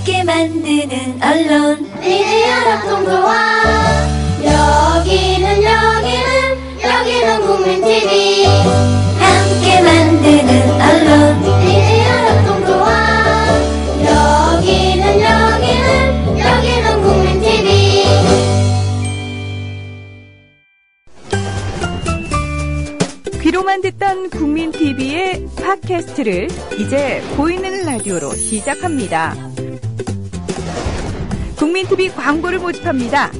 함께 만드는 언론 미디어 협동조합. 여기는 국민TV. 함께 만드는 언론 미디어 협동조합. 여기는 국민TV. 귀로만 듣던 국민TV의 팟캐스트를 이제 보이는 라디오로 시작합니다. 국민TV 광고를 모집합니다.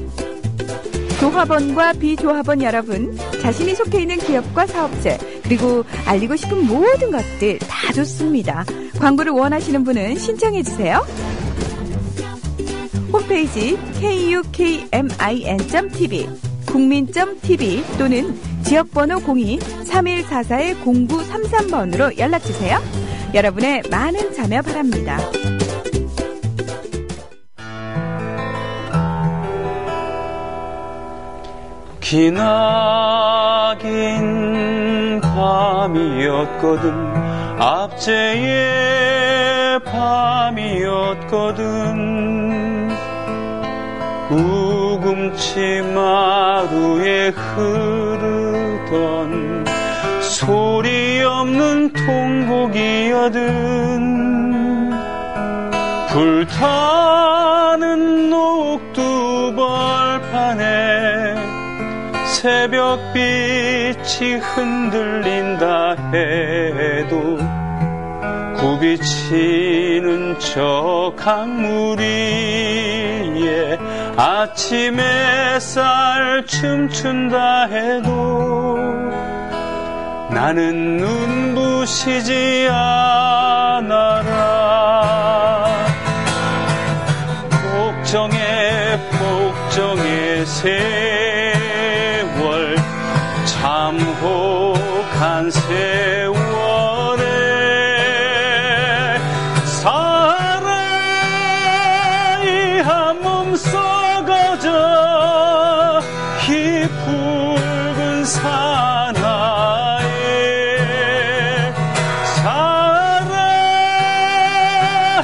조합원과 비조합원 여러분, 자신이 속해 있는 기업과 사업체, 그리고 알리고 싶은 모든 것들 다 좋습니다. 광고를 원하시는 분은 신청해주세요. 홈페이지 kukmin.tv, 국민.tv 또는 지역번호 02-3144-0933번으로 연락주세요. 여러분의 많은 참여 바랍니다. 기나긴 밤이었거든. 압제의 밤이었거든. 우금치 마루에 흐르던 소리 없는 통곡이거든. 불타는 녹두벌판에 새벽빛이 흔들린다 해도 굽이치는 저 강물 위에 아침 햇살 춤춘다 해도 나는 눈부시지 않아라. 복정의 세월, 참혹한 세월에 사랑이 한몸 썩어져 이 붉은 사나이에 사랑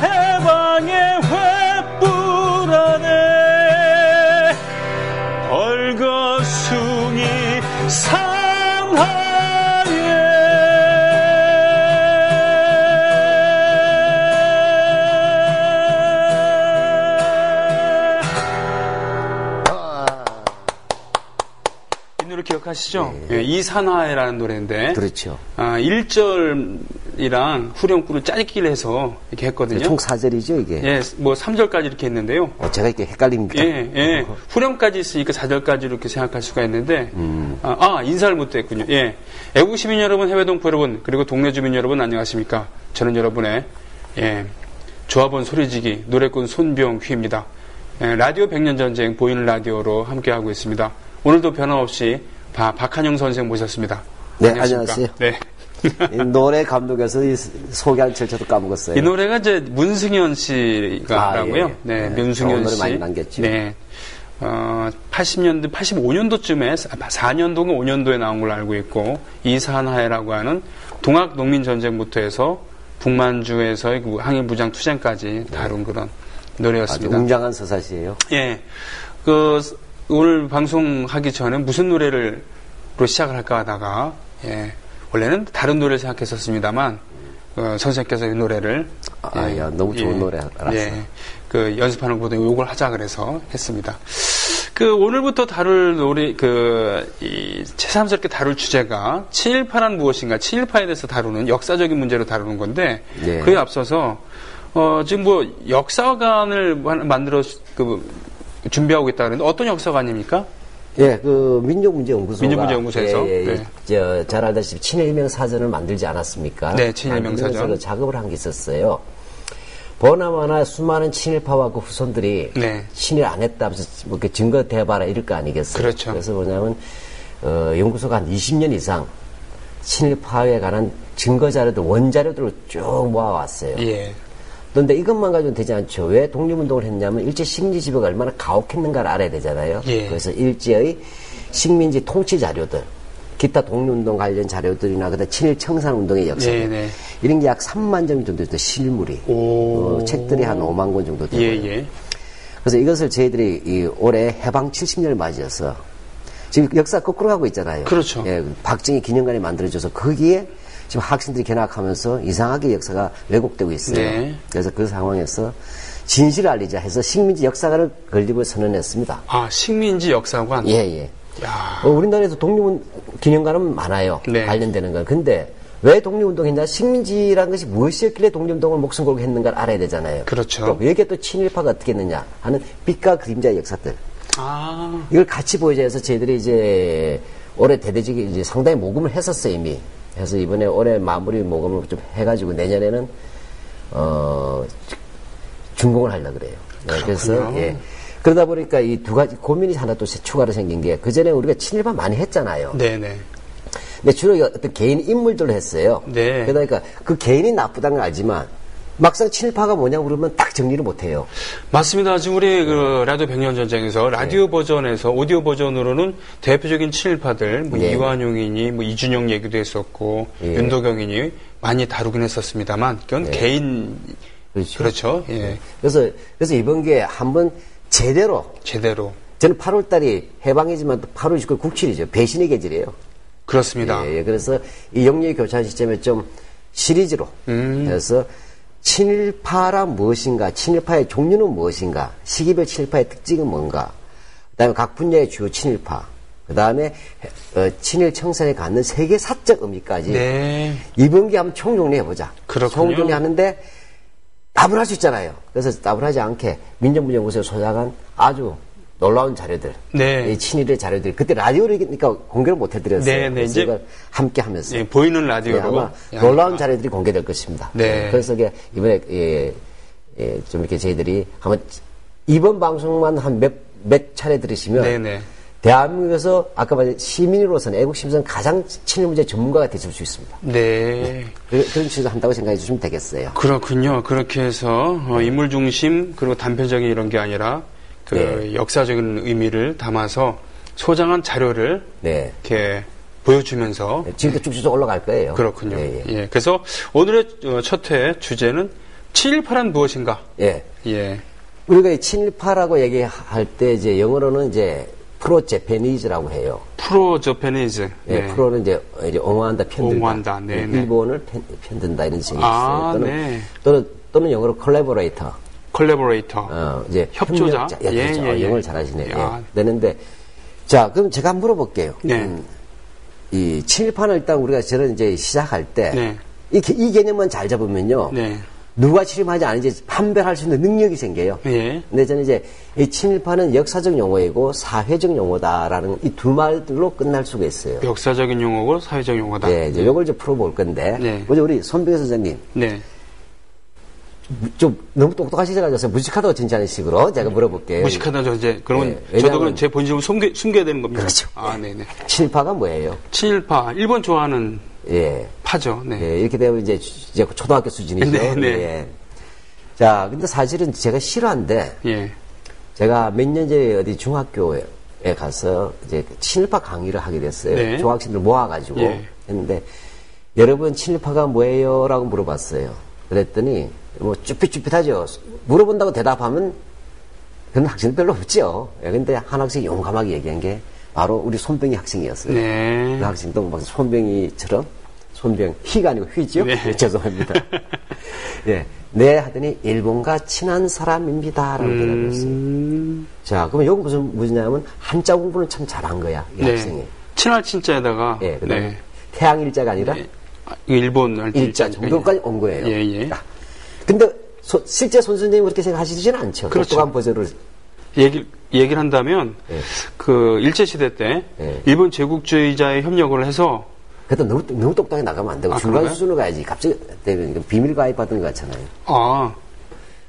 해방의 횃불 안에 벌거숭이 상하에. 이 노래 기억하시죠? 네. 예, 이산화해라는 노래인데. 그렇죠. 1절이랑 후렴구를 짧게 해서 이렇게 했거든요. 총 4절이죠, 이게. 예, 뭐 3절까지 이렇게 했는데요. 제가 이렇게 헷갈립니다. 예. 후렴까지 있으니까 4절까지 이렇게 생각할 수가 있는데, 인사를 못 했군요. 예. 애국 시민 여러분, 해외 동포 여러분, 그리고 동네 주민 여러분, 안녕하십니까. 저는 여러분의, 조합원 소리지기, 노래꾼 손병휘입니다. 라디오 100년 전쟁 보이는 라디오로 함께하고 있습니다. 오늘도 변함없이 박한영 선생 모셨습니다. 네, 안녕하십니까? 안녕하세요. 네. 이 노래 감독에서 소개할 절차도 까먹었어요. 이 노래가 이제 문승현 씨가 하고요. 예. 네, 문승현 씨. 많이 남겼죠. 네. 80년대, 85년도쯤에, 4년도인가 5년도에 나온 걸로 알고 있고, 이산하해라고 하는 동학 농민전쟁부터 해서 북만주에서의 그 항일무장 투쟁까지 다룬 그런 노래였습니다. 아주 웅장한 서사시예요. 예. 오늘 방송하기 전에 무슨 노래로 시작을 할까 하다가, 원래는 다른 노래를 생각했었습니다만, 선생님께서 이 노래를. 너무 좋은 노래라서. 연습하는 것보다 요걸 하자 그래서 했습니다. 오늘부터 다룰 노래, 새삼스럽게 다룰 주제가 7.18은 무엇인가, 7.18에 대해서 다루는 역사적인 문제로 다루는 건데, 그에 앞서서, 지금 역사관을 만들어, 준비하고 있다 그러는데, 어떤 역사관입니까? 예, 민족문제연구소가. 민족문제연구소에서. 잘 알다시피 친일명 사전을 만들지 않았습니까? 네, 친일명 사전. 만들면서 작업을 한 게 있었어요. 보나마나 수많은 친일파와 그 후손들이 친일 안 했다면서 증거 대봐라 이럴 거 아니겠어요? 그렇죠. 그래서 뭐냐면, 연구소가 한 20년 이상 친일파에 관한 증거 자료들, 원자료들을 쭉 모아왔어요. 예. 그런데 이것만 가지고는 되지 않죠. 왜 독립운동을 했냐면 일제 식민지 지배가 얼마나 가혹했는가를 알아야 되잖아요. 그래서 일제의 식민지 통치 자료들 기타 독립운동 관련 자료들이나 그다음 친일 청산운동의 역사 이런 게 약 3만 점 정도 돼 실물이 책들이 한 5만 권 정도 되고요. 그래서 이것을 저희들이 올해 해방 70년을 맞이해서 지금 역사 거꾸로 가고 있잖아요. 그렇죠. 예, 박정희 기념관이 만들어져서 거기에 지금 학생들이 견학하면서 이상하게 역사가 왜곡되고 있어요. 네. 그래서 그 상황에서 진실을 알리자 해서 식민지 역사관을 건립을 선언했습니다. 아, 식민지 역사관? 예. 우리나라에서 독립운 기념관은 많아요. 네. 관련되는 건. 근데 왜 독립운동했냐? 식민지라는 것이 무엇이었길래 독립운동을 목숨 걸고 했는가를 알아야 되잖아요. 그렇죠. 또 여기에 또 친일파가 어떻게 했느냐 하는 빛과 그림자의 역사들. 이걸 같이 보여줘야 해서 저희들이 이제 올해 대대적이 이제 상당히 모금을 했었어요, 이미. 그래서 이번에 올해 마무리 모금을 좀 해가지고 내년에는, 준공을 하려고 그래요. 네, 그래서, 예. 그러다 보니까 이 두 가지 고민이 하나 또 추가로 생긴 게, 그전에 우리가 친일파 많이 했잖아요. 네네. 근데 주로 어떤 개인 인물들로 했어요. 네. 그러니까 그 개인이 나쁘다는 걸 알지만, 막상 친일파가 뭐냐고 그러면 딱 정리를 못 해요. 맞습니다. 지금 우리 그 라디오 100년 전쟁에서 라디오 버전에서 오디오 버전으로는 대표적인 친일파들, 뭐 이완용이니, 뭐 이준영 얘기도 했었고, 윤도경이니 많이 다루긴 했었습니다만, 그건 개인, 그렇죠. 예. 그래서 이번 게 한번 제대로. 저는 8월 달이 해방이지만 또 8월 29일 국칠이죠. 배신의 계절이에요. 그렇습니다. 예. 그래서 이 영역의 교차한 시점에 좀 시리즈로 해서 친일파란 무엇인가, 친일파의 종류는 무엇인가, 시기별 친일파의 특징은 뭔가, 그 다음에 각 분야의 주요 친일파, 그 다음에 친일 청산에 갖는 세계사적 의미까지 이번 기회에 한번 총정리해보자. 그렇군요. 총정리하는데 답을 할 수 있잖아요. 그래서 답을 하지 않게 민정부연구소에 소장한 아주 놀라운 자료들, 이 친일의 자료들, 그때 라디오니까 공개를 못 해드렸어요. 그래서 이제 이걸 함께 하면서 보이는 라디오로 아마 놀라운 자료들이 공개될 것입니다. 그래서 이번에 좀 이렇게 저희들이 한번 이번 방송만 한 몇 차례 들으시면 대한민국에서 아까 말한 시민으로서는 애국심에서는 가장 친일 문제 전문가가 되실 수 있습니다. 그런 식으로 한다고 생각해 주시면 되겠어요. 그렇군요. 그렇게 해서 인물 중심 그리고 단편적인 이런 게 아니라 역사적인 의미를 담아서 소장한 자료를 이렇게 보여주면서 지금도 쭉쭉 올라갈 거예요. 그렇군요. 예. 그래서 오늘의 첫 회 주제는 친일파란 무엇인가? 우리가 친일파라고 얘기할 때 이제 영어로는 이제 프로 제페니즈라고 해요. 프로 제페니즈. 프로는 이제 옹호한다, 편들다. 일본을 편든다 이런 식이 있어요. 또는 영어로 콜라보레이터. 이제 협조자. 영어를 잘하시네요. 되는데, 자, 그럼 제가 한번 물어볼게요. 이 친일파는 일단 우리가 저는 이제 시작할 때, 이 개념만 잘 잡으면요. 누가 친일파인지 아닌지 판별할 수 있는 능력이 생겨요. 근데 저는 이제 이 친일파는 역사적 용어이고 사회적 용어다라는 이 두 말들로 끝날 수가 있어요. 역사적인 용어고 사회적 용어다. 이제 요걸 좀 풀어볼 건데, 먼저 우리 손병호 선생님. 좀 너무 똑똑하시셔가지고 무식하다고 진지하는 식으로 제가 물어볼게요. 무식하다죠. 이제 그러면 저도 그럼 제 본질을 숨겨야 되는 겁니다. 그렇죠. 친일파가 뭐예요? 친일파 일본 좋아하는 파죠. 이렇게 되면 이제 초등학교 수준이죠. 자, 근데 사실은 제가 실화인데 제가 몇 년 전에 어디 중학교에 가서 이제 친일파 강의를 하게 됐어요. 중학생들 모아가지고 했는데 여러분 친일파가 뭐예요?라고 물어봤어요. 그랬더니 뭐 쭈삣쭈삣하죠. 물어본다고 대답하면 그런 학생은 별로 없죠. 근데 한 학생이 용감하게 얘기한 게 바로 우리 손병희 학생이었어요. 그 학생도 막 손병희처럼 희가 아니고 휘죠. 죄송합니다. 네 하더니 일본과 친한 사람입니다라고 대답을 했어요. 자, 그러면 여기 무엇이냐면 한자 공부는 참 잘한 거야 이 학생이. 친할 친자에다가 그다음에 태양 일자가 아니라 일본 일자 정도까지 온 거예요. 근데 실제 손 선생님은 그렇게 생각하시지는 않죠. 똑똑한 버전을 얘기를 한다면 그 일제 시대 때 일본 제국주의자의 협력을 해서 그래도 너무 똑똑하게 나가면 안 되고 중간 수준으로 가야지. 갑자기 비밀 가입 받은 것 같잖아요.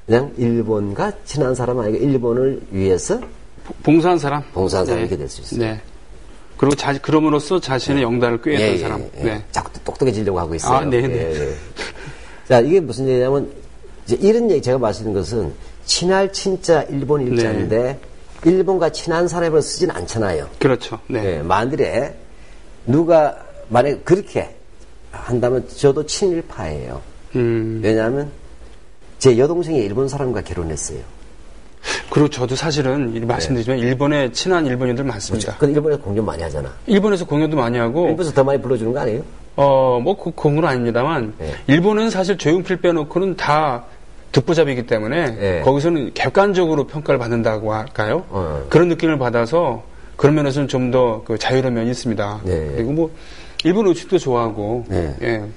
그냥 일본과 친한 사람 아니고 일본을 위해서 봉사한 사람 이렇게 될 수 있어요. 그리고 그럼으로써 자신의 영달을 꾀했던 사람. 자꾸 똑똑해지려고 하고 있어요. 자, 이게 무슨 얘기냐면 이제 이런 얘기 제가 말씀드린 것은 친할 친자 일본 일자인데 일본과 친한 사람으로 쓰진 않잖아요. 그렇죠. 만일에 누가 만약에 그렇게 한다면 저도 친일파예요. 왜냐하면 제 여동생이 일본 사람과 결혼했어요. 그리고 저도 사실은 말씀드리지만 일본에 친한 일본인들 많습니다. 근데 일본에서 공연 많이 하잖아. 일본에서 공연도 많이 하고. 일본에서 더 많이 불러주는 거 아니에요? 그건 아닙니다만 일본은 사실 조용필 빼놓고는 다 듣보잡이기 때문에 거기서는 객관적으로 평가를 받는다고 할까요? 그런 느낌을 받아서 그런 면에서는 좀 더 그 자유로운 면이 있습니다. 그리고 뭐 일본 음식도 좋아하고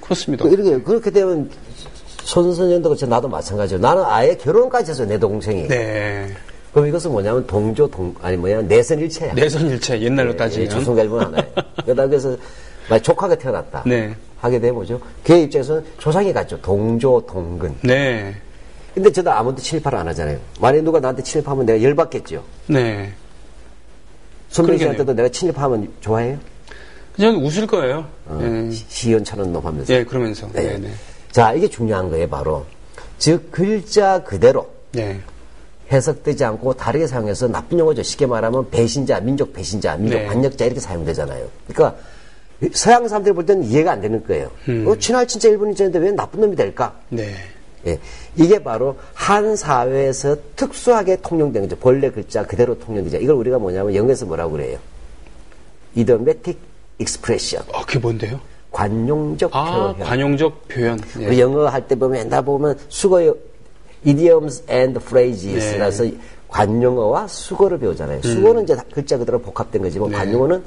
그렇습니다. 그렇게 되면 손선생도 그렇죠. 나도 마찬가지죠. 나는 아예 결혼까지 했어요. 내 동생이. 네. 그럼 이것은 뭐냐면 내선일체야. 내선일체 옛날로 따지면. 조선과 일본 하나예요. 그래서 조카가 태어났다. 네. 하게 되면 뭐죠? 걔 입장에서는 조상이 같죠. 동조, 동근. 네. 근데 저도 아무도 친일파를 안 하잖아요. 만약에 누가 나한테 친일파하면 내가 열받겠죠. 네. 손병희 씨한테도 내가 친일파하면 좋아해요? 그냥 웃을 거예요. 시연처럼 높하면서. 예, 그러면서. 네. 네. 자, 이게 중요한 거예요, 바로. 즉, 글자 그대로. 네. 해석되지 않고 다르게 사용해서 나쁜 용어죠. 쉽게 말하면 배신자, 민족 배신자, 민족 반역자 이렇게 사용되잖아요. 그러니까 서양 사람들이 볼 때는 이해가 안 되는 거예요. 친할 진짜 일본인인데 왜 나쁜 놈이 될까? 네. 예, 이게 바로 한 사회에서 특수하게 통용된 거죠. 본래 글자 그대로 통용되죠. 이걸 우리가 뭐냐면 영어에서 뭐라고 그래요? idiomatic expression. 그게 뭔데요? 관용적 표현. 관용적 표현. 네. 우리 영어 할 때 보면 옛날 보면 수거의 idioms and phrases라서 관용어와 수거를 배우잖아요. 수거는 이제 글자 그대로 복합된 거지만 관용어는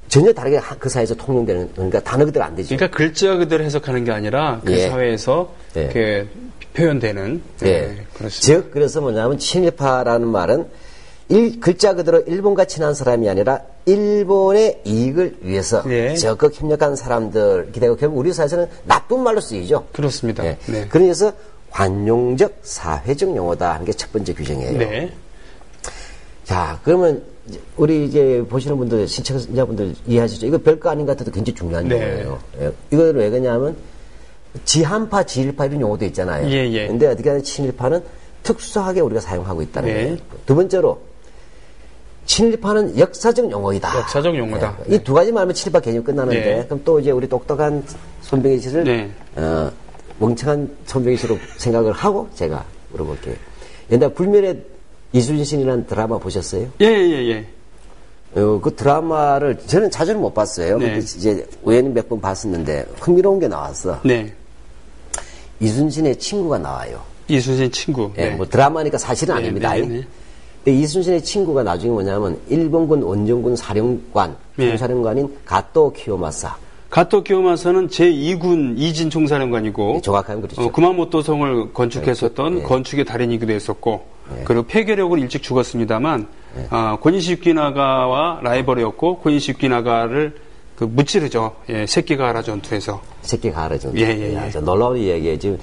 전혀 다르게 그 사회에서 통용되는, 그러니까 단어 그대로 안 되죠. 그러니까 글자 그대로 해석하는 게 아니라 그 사회에서 이렇게 표현되는. 그렇습니다. 즉, 그래서 뭐냐면 친일파라는 말은 글자 그대로 일본과 친한 사람이 아니라 일본의 이익을 위해서 적극 협력한 사람들 기대고 결국 우리 사회에서는 나쁜 말로 쓰이죠. 그렇습니다. 그래서 관용적 사회적 용어다 하는 게 첫 번째 규정이에요. 네. 자, 그러면 우리 이제 보시는 분들, 시청자분들 이해하시죠? 이거 별거 아닌 것 같아도 굉장히 중요한 용어예요. 이걸 왜 그러냐면 지한파, 지일파 이런 용어도 있잖아요. 근데 어떻게 하면 친일파는 특수하게 우리가 사용하고 있다는 거예요. 두 번째로 친일파는 역사적 용어이다. 역사적 용어다. 이 두 가지만 하면 친일파 개념 끝나는데 그럼 또 이제 우리 똑똑한 손병희 씨를 멍청한 손병희 씨로 생각을 하고 제가 물어볼게요. 옛날 불멸의 이순신이라는 드라마 보셨어요? 예. 그 드라마를 저는 자주는 못 봤어요. 근데 이제 우연히 몇 번 봤었는데 흥미로운 게 나왔어. 이순신의 친구가 나와요. 이순신 친구. 뭐 드라마니까 사실은 아닙니다. 근데 이순신의 친구가 나중에 뭐냐면 일본군 원정군 사령관, 총사령관인 가토 키요마사. 가토 키요마사는 제2군 이진 총사령관이고 정확하면 그렇죠. 구마모토성을 건축했었던 건축의 달인이기도 했었고 그리고 폐괴력으로 일찍 죽었습니다만 고니시 유키나가와 라이벌이었고 고니시 유키나가를 무찌르죠. 새끼가하라 전투에서. 새끼가하라 전투. 저 놀라운 이야기에 지금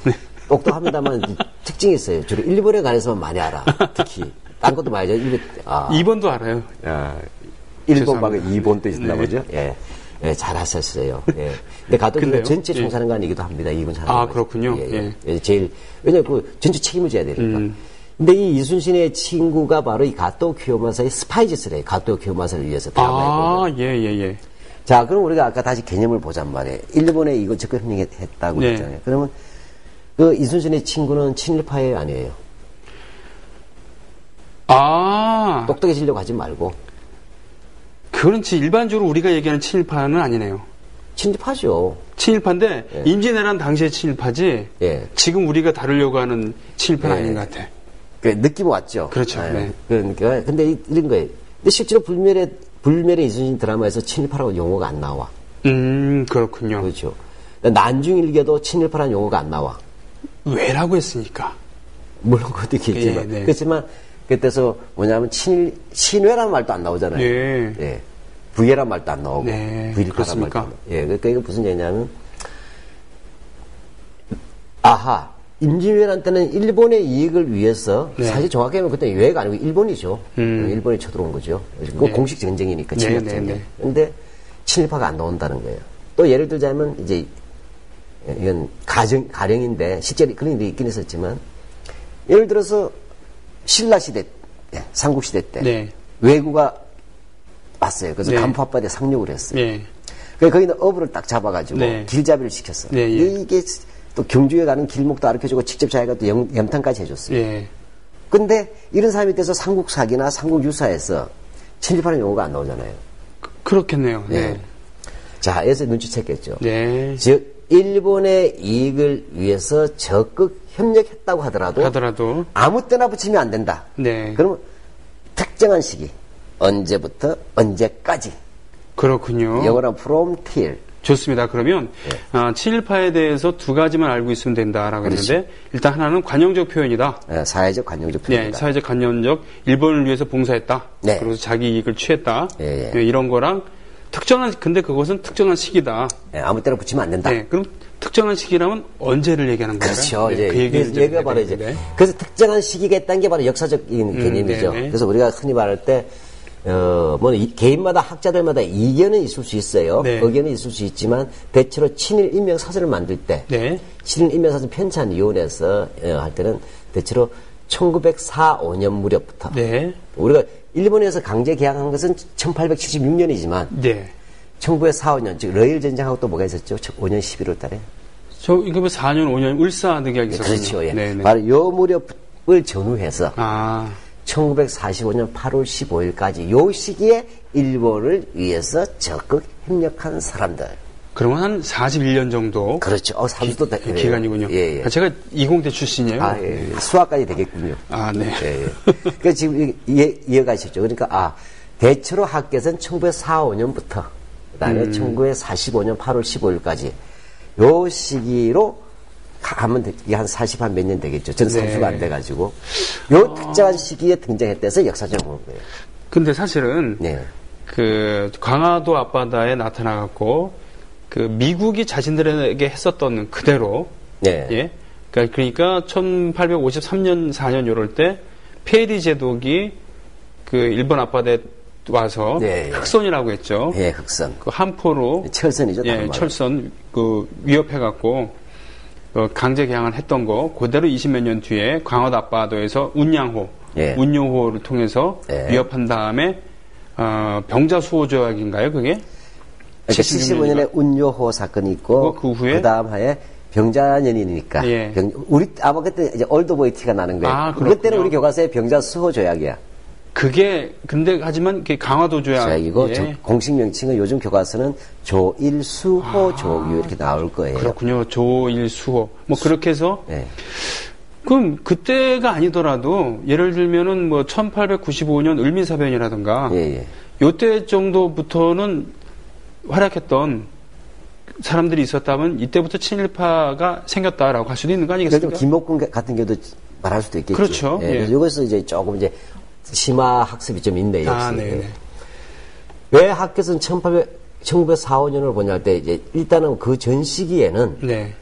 똑똑합니다만 특징이 있어요. 주로 일본에 관해서만 많이 알아. 특히 딴 것도 많이 알죠. 2번도 알아요. 일본 방에 2번도 있었나 보죠. 잘하셨어요. 근데 가토가 전체 총사령관이기도 합니다. 이군 사령관. 그렇군요. 제일 왜냐면 그 전체 책임을 져야 되니까. 근데 이 이순신의 친구가 바로 이 가토 키요마사의 스파이짓을 해요. 가토 키요마사를 위해서 드라마에. 자, 그럼 우리가 아까 다시 개념을 보잔 말이에요. 일본에 이거 적극 협력했다고 했잖아요. 그러면 그 이순신의 친구는 친일파예요, 아니에요? 똑똑해지려고 하지 말고. 그렇지. 일반적으로 우리가 얘기하는 친일파는 아니네요. 친일파죠. 친일파인데 임진왜란 당시의 친일파지. 지금 우리가 다루려고 하는 친일파는 아닌 것 같아. 느낌 왔죠. 그렇죠. 그러니까 근데 이런 거예요. 근데 실제로 불멸의 이순신 드라마에서 친일파라고 용어가 안 나와. 그렇군요. 그렇죠. 난중일기에도 친일파라는 용어가 안 나와. 왜라고 했으니까. 물론 그것도 있겠지만. 그렇지만 그때서 뭐냐면 친외라는 말도 안 나오잖아요. 부예란 말도 안 나오고. 부일파란 말도 안 나오고. 그러니까 이거 무슨 얘기냐면 임진왜란 때는 일본의 이익을 위해서 사실 정확히 하면 그때 외가 아니고 일본이죠. 일본이 쳐들어온 거죠. 공식 전쟁이니까 침략 전쟁. 근데 친일파가 안 나온다는 거예요. 또 예를 들자면 이제 이건 가령인데 실제로 그런 일이 있긴 있었지만 예를 들어서 신라 시대 때, 삼국 시대 때 외구가 왔어요. 그래서 네. 간포 앞바다에 상륙을 했어요. 예. 그래서 거기는 어부를 딱 잡아가지고 네. 길잡이를 시켰어요. 네, 예. 이게 또 경주에 가는 길목도 가르쳐주고 직접 자기가 또 염탐까지 해줬어요. 예. 근데 이런 사람에 대해서 삼국사기나 삼국유사에서 친일파는 용어가 안 나오잖아요. 그렇겠네요. 네. 네. 자, 여기서 눈치챘겠죠. 네. 즉 일본의 이익을 위해서 적극 협력했다고 하더라도 아무 때나 붙이면 안 된다. 네. 그러면 특정한 시기 언제부터 언제까지 그렇군요. 영어로 from till. 좋습니다. 그러면 친일파에 대해서 두 가지만 알고 있으면 된다라고 했는데 일단 하나는 관용적 표현이다. 사회적 관용적 네, 표현이다. 사회적 관용적 일본을 위해서 봉사했다. 네. 그래서 자기 이익을 취했다. 예, 예. 네, 이런 거랑 근데 그것은 특정한 시기다. 아무 때나 붙이면 안 된다. 네, 그럼 특정한 시기라면 언제를 얘기하는 건가요? 그렇죠. 네, 그 얘기가 바로 이제. 네. 그래서 특정한 시기가 있다는 게 바로 역사적인 개념이죠. 네네. 그래서 우리가 흔히 말할 때, 개인마다 학자들마다 이견은 있을 수 있어요. 네. 의견은 있을 수 있지만, 대체로 친일 인명 사설을 만들 때, 네. 친일 인명 사설 편찬위원회에서 할 때는 대체로 1904, 5년 무렵부터. 네. 우리가 일본에서 강제 개항한 것은 1876년이지만, 네. 1904, 5년, 즉, 러일 전쟁하고 또 뭐가 있었죠? 5년 11월 달에. 이거 4년, 5년 울사늑약이 있었군요. 그렇죠. 예. 네네. 바로 요 무렵을 전후해서 1945년 8월 15일까지 요 시기에 일본을 위해서 적극 협력한 사람들. 그러면 한 41년 정도. 그렇죠. 사주도 기간이군요. 예, 예. 제가 이공대 출신이에요. 예. 수학까지 되겠군요. 네. 예, 예. 그 지금 이해가시죠. 그러니까 대체로 학계에서는 1904, 5년부터 그다음에 1945년 8월 15일까지 요 시기로 가면 이게 한 40 한 몇 년 되겠죠. 저는 네. 산수가 안 돼가지고 요 특정한 시기에 등장했대서 역사적으로 거예요. 근데 사실은 네. 그 강화도 앞바다에 나타나갖고 그 미국이 자신들에게 했었던 그대로 네. 예. 그러니까 1853년 4년 요럴 때 페리 제독이 그 일본 앞바다에 와서 네. 흑선이라고 했죠. 예, 흑선. 그 함포로 철선이죠. 다른 예, 말로. 철선 그 위협해갖고 강제 개항을 했던 거 그대로 20몇 년 뒤에 강화도 앞바다에서 운용호를 통해서 예. 위협한 다음에 병자 수호 조약인가요, 그게? 그러니까 75년에 운요호 사건이 있고 그 후에 다음 하에 병자년이니까 예. 우리 아마 그때 이제 올드보이 티가 나는 거예요. 그렇군요. 그때는 우리 교과서에 병자 수호 조약이야. 그게 근데 하지만 그게 강화도 조약 이거 공식 명칭은 요즘 교과서는 조일수호 조규 이렇게 나올 거예요. 그렇군요. 조일수호 뭐 그렇게 해서 네. 그럼 그때가 아니더라도 예를 들면은 뭐 1895년 을미사변이라든가 예. 요때 정도부터는 활약했던 사람들이 있었다면 이때부터 친일파가 생겼다라고 할 수도 있는 거 아니겠습니까? 그래서 김옥군 같은 경우도 말할 수도 있겠죠. 그렇죠. 예. 그래서 이것은 이제 조금 이제 심화 학습이 좀 있네, 역시. 네네. 왜 학교에서는 1904, 5년을 보냐 할 때, 이제, 일단은 그 전 시기에는, 네.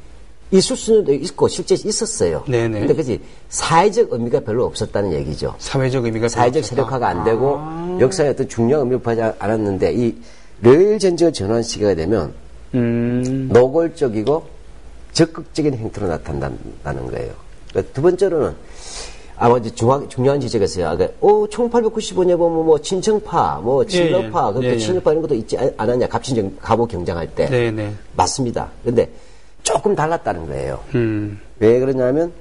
있을 수는 있고, 실제 있었어요. 네네. 근데 그지 사회적 의미가 별로 없었다는 얘기죠. 사회적 의미가 사회적 세력화가 안 되고, 역사에 어떤 중요한 의미를 보지 않았는데, 이, 러일 전쟁을 전환 시기가 되면, 노골적이고, 적극적인 행태로 나타난다는 거예요. 두 번째로는, 아마 이제 중요한 지적이 있어요. 1895년에 보면 뭐 친청파, 뭐 친러파, 그러니까 친일파 이런 것도 있지 않았냐. 갑오 경장할 때. 네네. 맞습니다. 그런데 조금 달랐다는 거예요. 왜 그러냐면,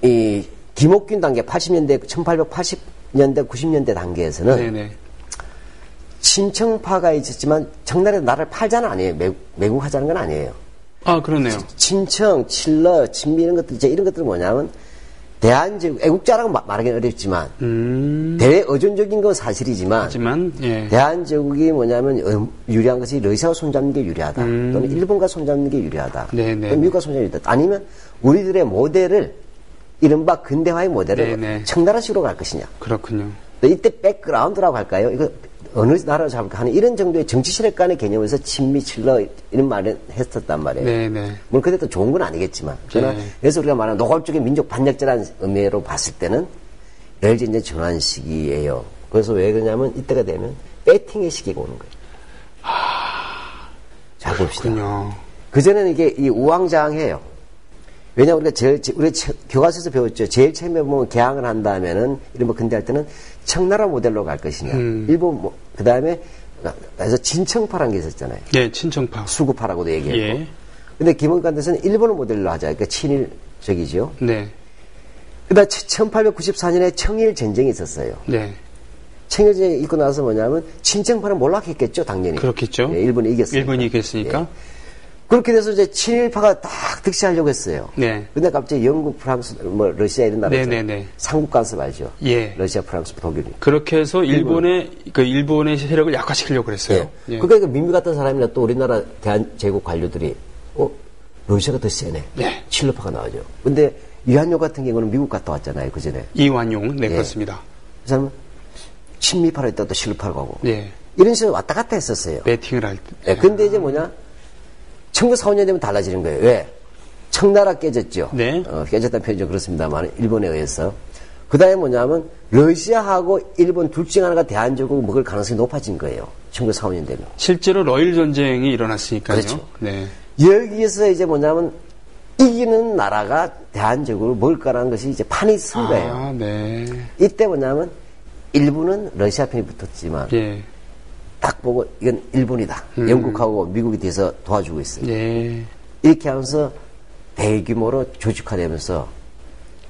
이, 김옥균 단계, 80년대, 1880년대, 90년대 단계에서는 네네. 친청파가 있었지만 정날에 나라를 팔자는 아니에요. 매국하자는 건 아니에요. 그러네요. 친청, 친러, 친미 이런 것들, 이런 것들은 뭐냐면, 대한제국, 애국자라고 말하기는 어렵지만, 대의존적인 건 사실이지만, 예. 대한제국이 뭐냐면, 유리한 것이 러시아와 손잡는 게 유리하다. 또는 일본과 손잡는 게 유리하다. 네네. 또는 미국과 손잡는 게 유리하다. 아니면, 우리들의 모델을, 이른바 근대화의 모델을 네네. 청나라식으로 갈 것이냐. 그렇군요. 또 이때 백그라운드라고 할까요? 이거 어느 나라로 잡을까 하는 이런 정도의 정치 세력 간의 개념에서 친미, 친러, 이런 말을 했었단 말이에요. 네네. 물론 그때 또 좋은 건 아니겠지만. 그러나 그래서 우리가 말하는 노골적인 민족 반역자라는 의미로 봤을 때는 러일전쟁 전환 시기예요. 그래서 왜 그러냐면 이때가 되면 배팅의 시기가 오는 거예요. 자, 봅시다. 그전에는 이게 이 우왕좌왕해요. 왜냐하면 우리가 교과서에서 배웠죠. 제일 처음에 보면 개항을 한다면은, 이런 뭐 근대할 때는 청나라 모델로 갈 것이냐. 일본 그 다음에 그래서 친청파라는 게 있었잖아요. 네, 친청파. 수구파라고도 얘기했고. 예. 근데 김원관에서는 일본어 모델로 하자. 그러니까 친일적이죠. 네. 그다음 1894년에 청일 전쟁이 있었어요. 네. 청일 전쟁이 있고 나서 뭐냐면 친청파는 몰락했겠죠, 당연히. 그렇겠죠. 예, 일본이 이겼으니까. 일본이 이겼으니까. 예. 그렇게 돼서 이제 친일파가 딱 득세하려고 했어요. 네. 근데 갑자기 영국, 프랑스, 뭐 러시아 이런 나라 네네네. 삼국 간섭 알죠? 예. 러시아, 프랑스, 독일이. 그렇게 해서 일본의 세력을 약화시키려고 그랬어요. 예. 예. 그러니까 민미 같은 사람이나 또 우리나라 대한제국 관료들이 러시아가 더 세네. 네. 친일파가 나오죠. 근데 이한용 같은 경우는 미국 갔다 왔잖아요, 그 전에. 이완용, 네, 예. 그렇습니다. 그 사람은 친미파로 있다가 또 친일파로 가고. 네. 이런 식으로 왔다 갔다 했었어요. 매팅을 할 때. 예. 근데 이제 뭐냐? 1945년 되면 달라지는 거예요. 왜? 청나라 깨졌죠. 네. 깨졌다는 표현이 좀 그렇습니다만, 일본에 의해서. 그 다음에 뭐냐면, 러시아하고 일본 둘 중 하나가 대한제국을 먹을 가능성이 높아진 거예요. 1945년 되면. 실제로 러일 전쟁이 일어났으니까요. 그렇죠. 네. 여기에서 이제 뭐냐면, 이기는 나라가 대한제국을 먹을까라는 것이 이제 판이 쓴 거예요. 아, 네. 이때 뭐냐면, 일본은 러시아 편이 붙었지만, 예. 딱 보고 이건 일본이다. 영국하고 미국이 뒤에서 도와주고 있어요. 예. 이렇게 하면서 대규모로 조직화되면서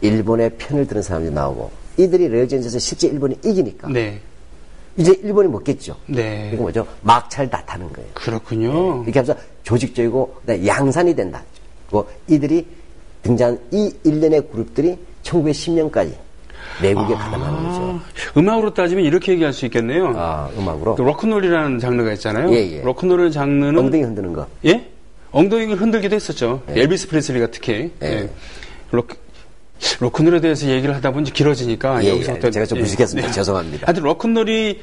일본의 편을 드는 사람들이 나오고 이들이 러일전쟁에서 실제 일본이 이기니까 네. 이제 일본이 먹겠죠. 네. 이거 뭐죠? 막차를 다 타는 거예요. 그렇군요. 이렇게 하면서 조직적이고 양산이 된다. 그리고 이들이 등장한 이 일련의 그룹들이 1910년까지 내국에 가담하는 거죠. 음악으로 따지면 이렇게 얘기할 수 있겠네요. 음악으로. 그 로큰롤이라는 장르가 있잖아요. 예. 로큰롤 장르는 엉덩이 흔드는 거. 예? 엉덩이를 흔들기도 했었죠. 엘비스 프레슬리가 특히. 예. 로큰롤에 대해서 얘기를 하다 보니 길어지니까 여기서 제가 좀 무식했습니다. 죄송합니다. 하여튼 로큰롤이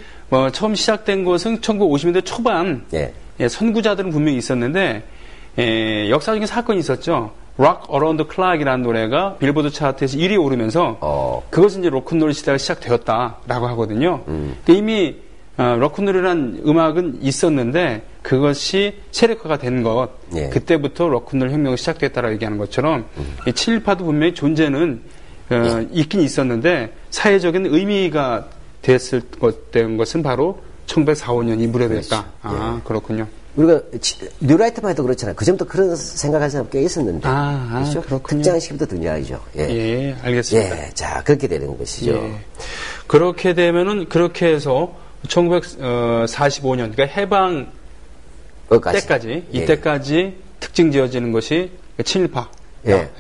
처음 시작된 것은 1950년대 초반. 예. 선구자들은 분명히 있었는데 역사적인 사건이 있었죠. Rock Around the Clock이라는 노래가 빌보드 차트에서 1위에 오르면서 그것은 이제 로큰롤 시대가 시작되었다라고 하거든요. 그러니까 이미 로큰롤이라는 음악은 있었는데 그것이 세력화가 된 것, 예. 그때부터 로큰롤 혁명이 시작됐다라고 얘기하는 것처럼 이 친일파도 분명히 존재는 있긴 있었는데 사회적인 의미가 된 것은 바로 1945년이 무렵이었다. 그렇죠. 그렇군요. 우리가 뉴라이트만 해도 그렇잖아요. 그 전부터 그런 생각하는 사람 꽤 있었는데. 그렇죠? 그렇군요. 특정 시기부터 등장하죠. 예, 알겠습니다. 예, 자, 그렇게 되는 것이죠. 예. 그렇게 되면은, 그렇게 해서 1945년, 그러니까 해방 때까지, 이때까지 특징 지어지는 것이 친일파. 예.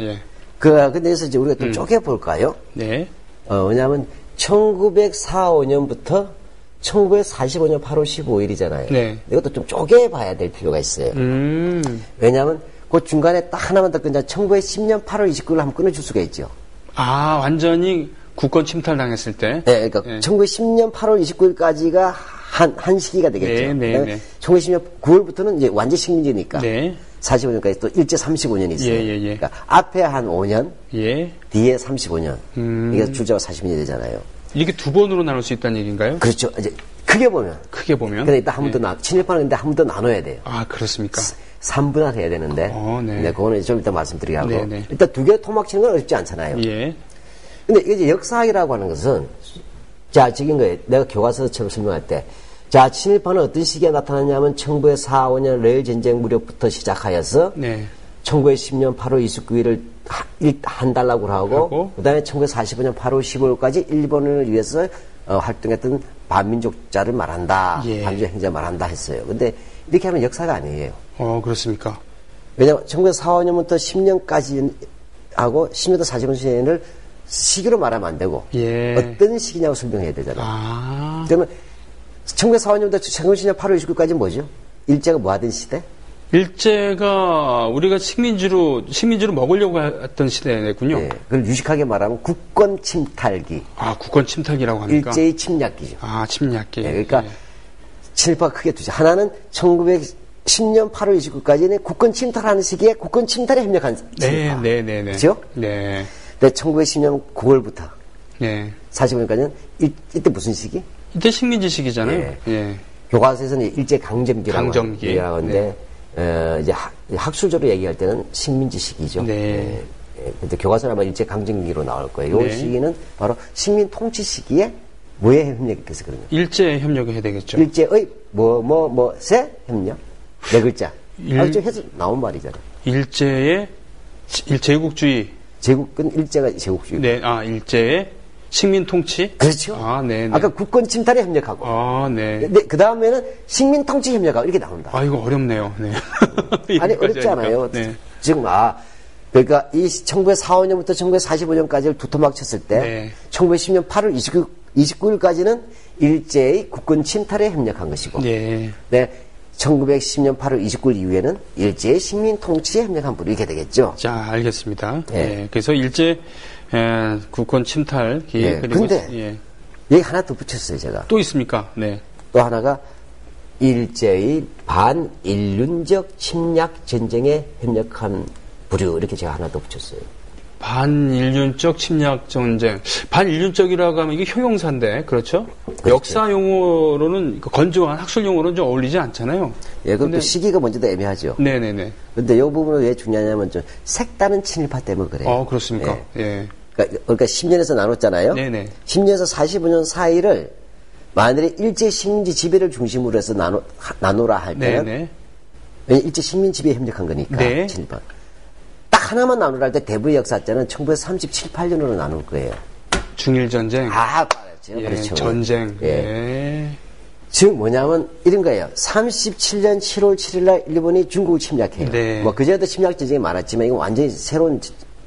근데 여기서 이제 우리가 좀 쪼개볼까요? 네. 왜냐하면 1945년부터 1945년 8월 15일이잖아요. 네. 이것도 좀 쪼개봐야 될 필요가 있어요. 왜냐하면 그 중간에 딱 하나만 더 끊자 1910년 8월 29일 한번 끊어줄 수가 있죠. 완전히 국권 침탈당했을 때. 네, 그러니까 1910년 8월 29일까지가 한 시기가 되겠죠. 네. 1910년 9월부터는 이제 완전 식민지니까. 네. 45년까지 또 일제 35년이 있어요. 예. 그러니까 앞에 한 5년, 예. 뒤에 35년. 이게 줄자가 40년이 되잖아요. 이게 두 번으로 나눌 수 있다는 얘기인가요? 그렇죠. 이제 크게 보면. 근데 일단 한 번 더 친일파는 근데 한 번 더 나눠야 돼요. 그렇습니까? 3분할 해야 되는데. 네. 그거는 좀 이따 말씀드리게 하고. 네. 일단 두 개 토막 치는 건 어렵지 않잖아요. 예. 근데 이게 역사학이라고 하는 것은, 자, 지금 내가 교과서처럼 설명할 때, 자, 친일파는 어떤 시기에 나타났냐면 1945년 러일 전쟁 무렵부터 시작하여서 1910년 8월 29일을 한 달라고 하고 그다음에 1945년 8월 15일까지 일본을 위해서 활동했던 반민족자를 말한다. 반민족 행자 말한다 했어요. 근데 이렇게 하면 역사가 아니에요. 그렇습니까? 왜냐하면 1945년부터 10년까지 하고 10년부터 45년을 시기로 말하면 안 되고 어떤 시기냐고 설명해야 되잖아요. 그러면 1945년부터 1910년 8월 29일까지 뭐죠? 일제가 뭐 하던 시대? 일제가 우리가 식민지로 먹으려고 했던 시대군요. 그걸 유식하게 말하면 국권 침탈기. 국권 침탈기라고 합니까? 일제의 침략기죠. 침략기. 그러니까 친일파가 크게 두죠. 하나는 1910년 8월 29일까지는 국권 침탈하는 시기에 국권 침탈에 협력한 친일파. 그렇죠? 네. 근데 1910년 9월부터 45년까지는 이때 무슨 시기? 이때 식민지 시기잖아요. 교과서에서는 일제 강점기라고 하는데 이제 학술적으로 얘기할 때는 식민지 시기죠. 근데 교과서는 아마 일제 강점기로 나올 거예요. 이 시기는 바로 식민 통치 시기에 뭐에 협력했겠어, 그러면? 일제에 협력을 해야 되겠죠. 일제의 세 협력? 네 글자. 좀 해서 나온 말이잖아. 일제의 제국주의. 제국은 일제가 제국주의. 네, 일제의 식민 통치? 그렇죠. 네. 아까 국권 침탈에 협력하고. 네. 그 다음에는 식민 통치 협력하고 이렇게 나온다. 이거 어렵네요. 네. 아니, 어렵지 않아요. 네. 지금, 그러니까 이 1945년부터 1945년까지를 두토막 쳤을 때, 네. 1910년 8월 29일까지는 일제의 국권 침탈에 협력한 것이고, 네. 1910년 8월 29일 이후에는 일제의 식민 통치에 협력한 분이 이렇게 되겠죠. 자, 알겠습니다. 예. 네. 그래서 일제 국권 침탈 예. 그리고 근데 여기 하나 더 붙였어요, 제가. 또 있습니까? 네. 또 하나가 일제의 반인륜적 침략 전쟁에 협력한 부류 이렇게 제가 하나 더 붙였어요. 반인륜적 침략 전쟁. 반인륜적이라고 하면 이게 효용사인데, 그렇죠? 역사 용어로는 건조한 학술 용어로는 좀 어울리지 않잖아요. 예, 그럼 또 시기가 먼저도 애매하죠. 네네네. 근데 이 부분은 왜 중요하냐면 좀 색다른 친일파 때문에 그래요. 그렇습니까? 예. 그러니까 10년에서 나눴잖아요. 네네. 10년에서 45년 사이를 만일에 일제 식민지 지배를 중심으로 해서 나누라 할 때는 네네. 일제 식민 지배에 협력한 거니까 네. 친일파. 딱 하나만 나누라 할 때 대부의 역사자는 1937, 8년으로 나눌 거예요. 중일전쟁. 그렇죠. 예, 그렇죠. 전쟁. 예. 예. 즉 뭐냐면 이런 거예요. 37년 7월 7일 날 일본이 중국을 침략해요. 네. 그전에도 침략 전쟁이 많았지만 이건 완전히 새로운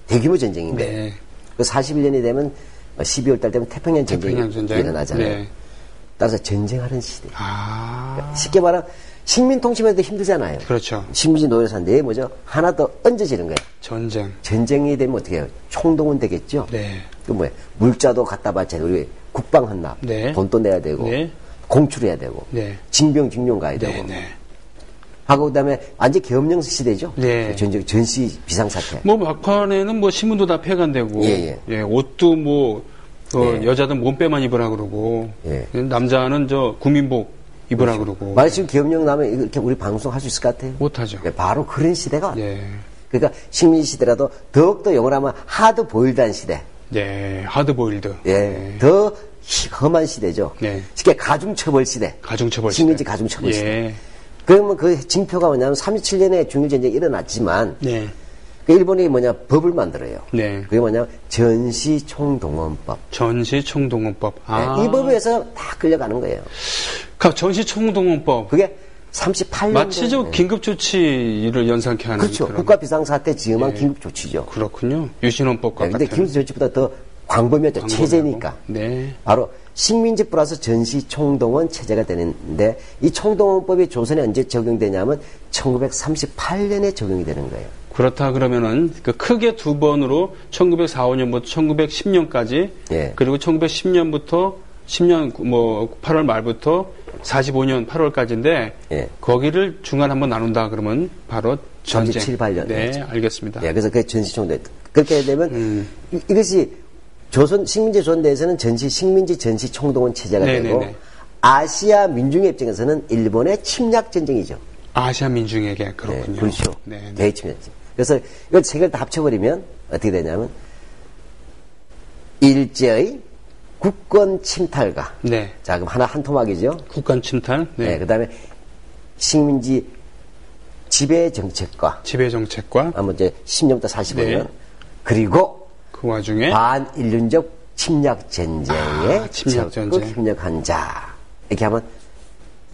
대규모 전쟁인데. 네. 그 41년이 되면 12월 달 되면 태평양 전쟁이 일어나잖아요. 네. 따라서 전쟁하는 시대. 아. 쉽게 말하면 식민 통치만 해도 힘들잖아요. 그렇죠. 식민지 노예사인데 뭐죠? 하나 더 얹어지는 거예요. 전쟁. 전쟁이 되면 어떻게 해요? 총동원 되겠죠? 네. 그 뭐예요? 물자도 갖다 바쳐야 우리 국방 헌납. 네. 돈도 내야 되고. 네. 공출해야 되고. 네. 징병 징용 가야 네, 되고. 네. 하고 그다음에 완전 계엄령 시대죠. 네. 전시 비상사태. 막판에는 신문도 다 폐간되고. 예. 예, 옷도 예. 여자들 몸빼만 입으라 그러고. 예. 남자는 국민복 입으라 그러고. 만약 지금 계엄령 나면 이렇게 우리 방송할 수 있을 것 같아요? 못하죠. 네, 바로 그런 시대가 왔어요. 예. 그러니까 식민 시대라도 더욱더 영어로 하면 하드 보일드한 시대. 네. 하드보일드. 예. 네. 더 험한 시대죠. 네. 쉽게 가중처벌 시대. 가중처벌 시대. 식민지 가중처벌 예. 시대. 그러면 그 징표가 뭐냐면 37년에 중일전쟁이 일어났지만 네. 그 일본이 법을 만들어요. 네. 그게 뭐냐면 전시총동원법. 전시총동원법. 네, 이 법에서 다 끌려가는 거예요. 전시총동원법. 그게 38년. 마치 긴급조치를 연상케 하는. 그렇죠. 그런. 국가 비상사태 지음한 네. 긴급조치죠. 그렇군요. 유신헌법과 근데 같은. 긴급조치보다 더 광범위하죠. 체제니까. 네. 바로 식민지 플러스 전시총동원 체제가 되는데 이 총동원법이 조선에 언제 적용되냐면 1938년에 적용이 되는 거예요. 그렇다 그러면은 크게 두 번으로 1945년부터 1910년까지 예. 그리고 1910년부터 10년 8월 말부터 45년 8월까지인데 예. 거기를 중간 한번 나눈다 그러면 바로 전쟁. 37, 8년. 네, 알겠습니다. 예, 그래서 그게 전시총동원. 그렇게 되면 이것이 식민지 조선대에서는 식민지 전시총동원 체제가 네네네. 되고 아시아 민중의 입장에서는 일본의 침략 전쟁이죠. 아시아 민중에게 그렇군요. 네, 그렇죠. 네, 네. 대침략전. 그래서 이걸 세 개를 다 합쳐버리면 어떻게 되냐면 일제의 국권 침탈과 네. 자 그럼 한 토막이죠. 국간 침탈. 네. 네, 그다음에 식민지 지배 정책과 지배 정책과 아무 이제 10년부터 45년 네. 그리고 그 와중에 반인륜적 침략 전쟁에 침략 적극 전쟁. 협력한 자 이렇게 하면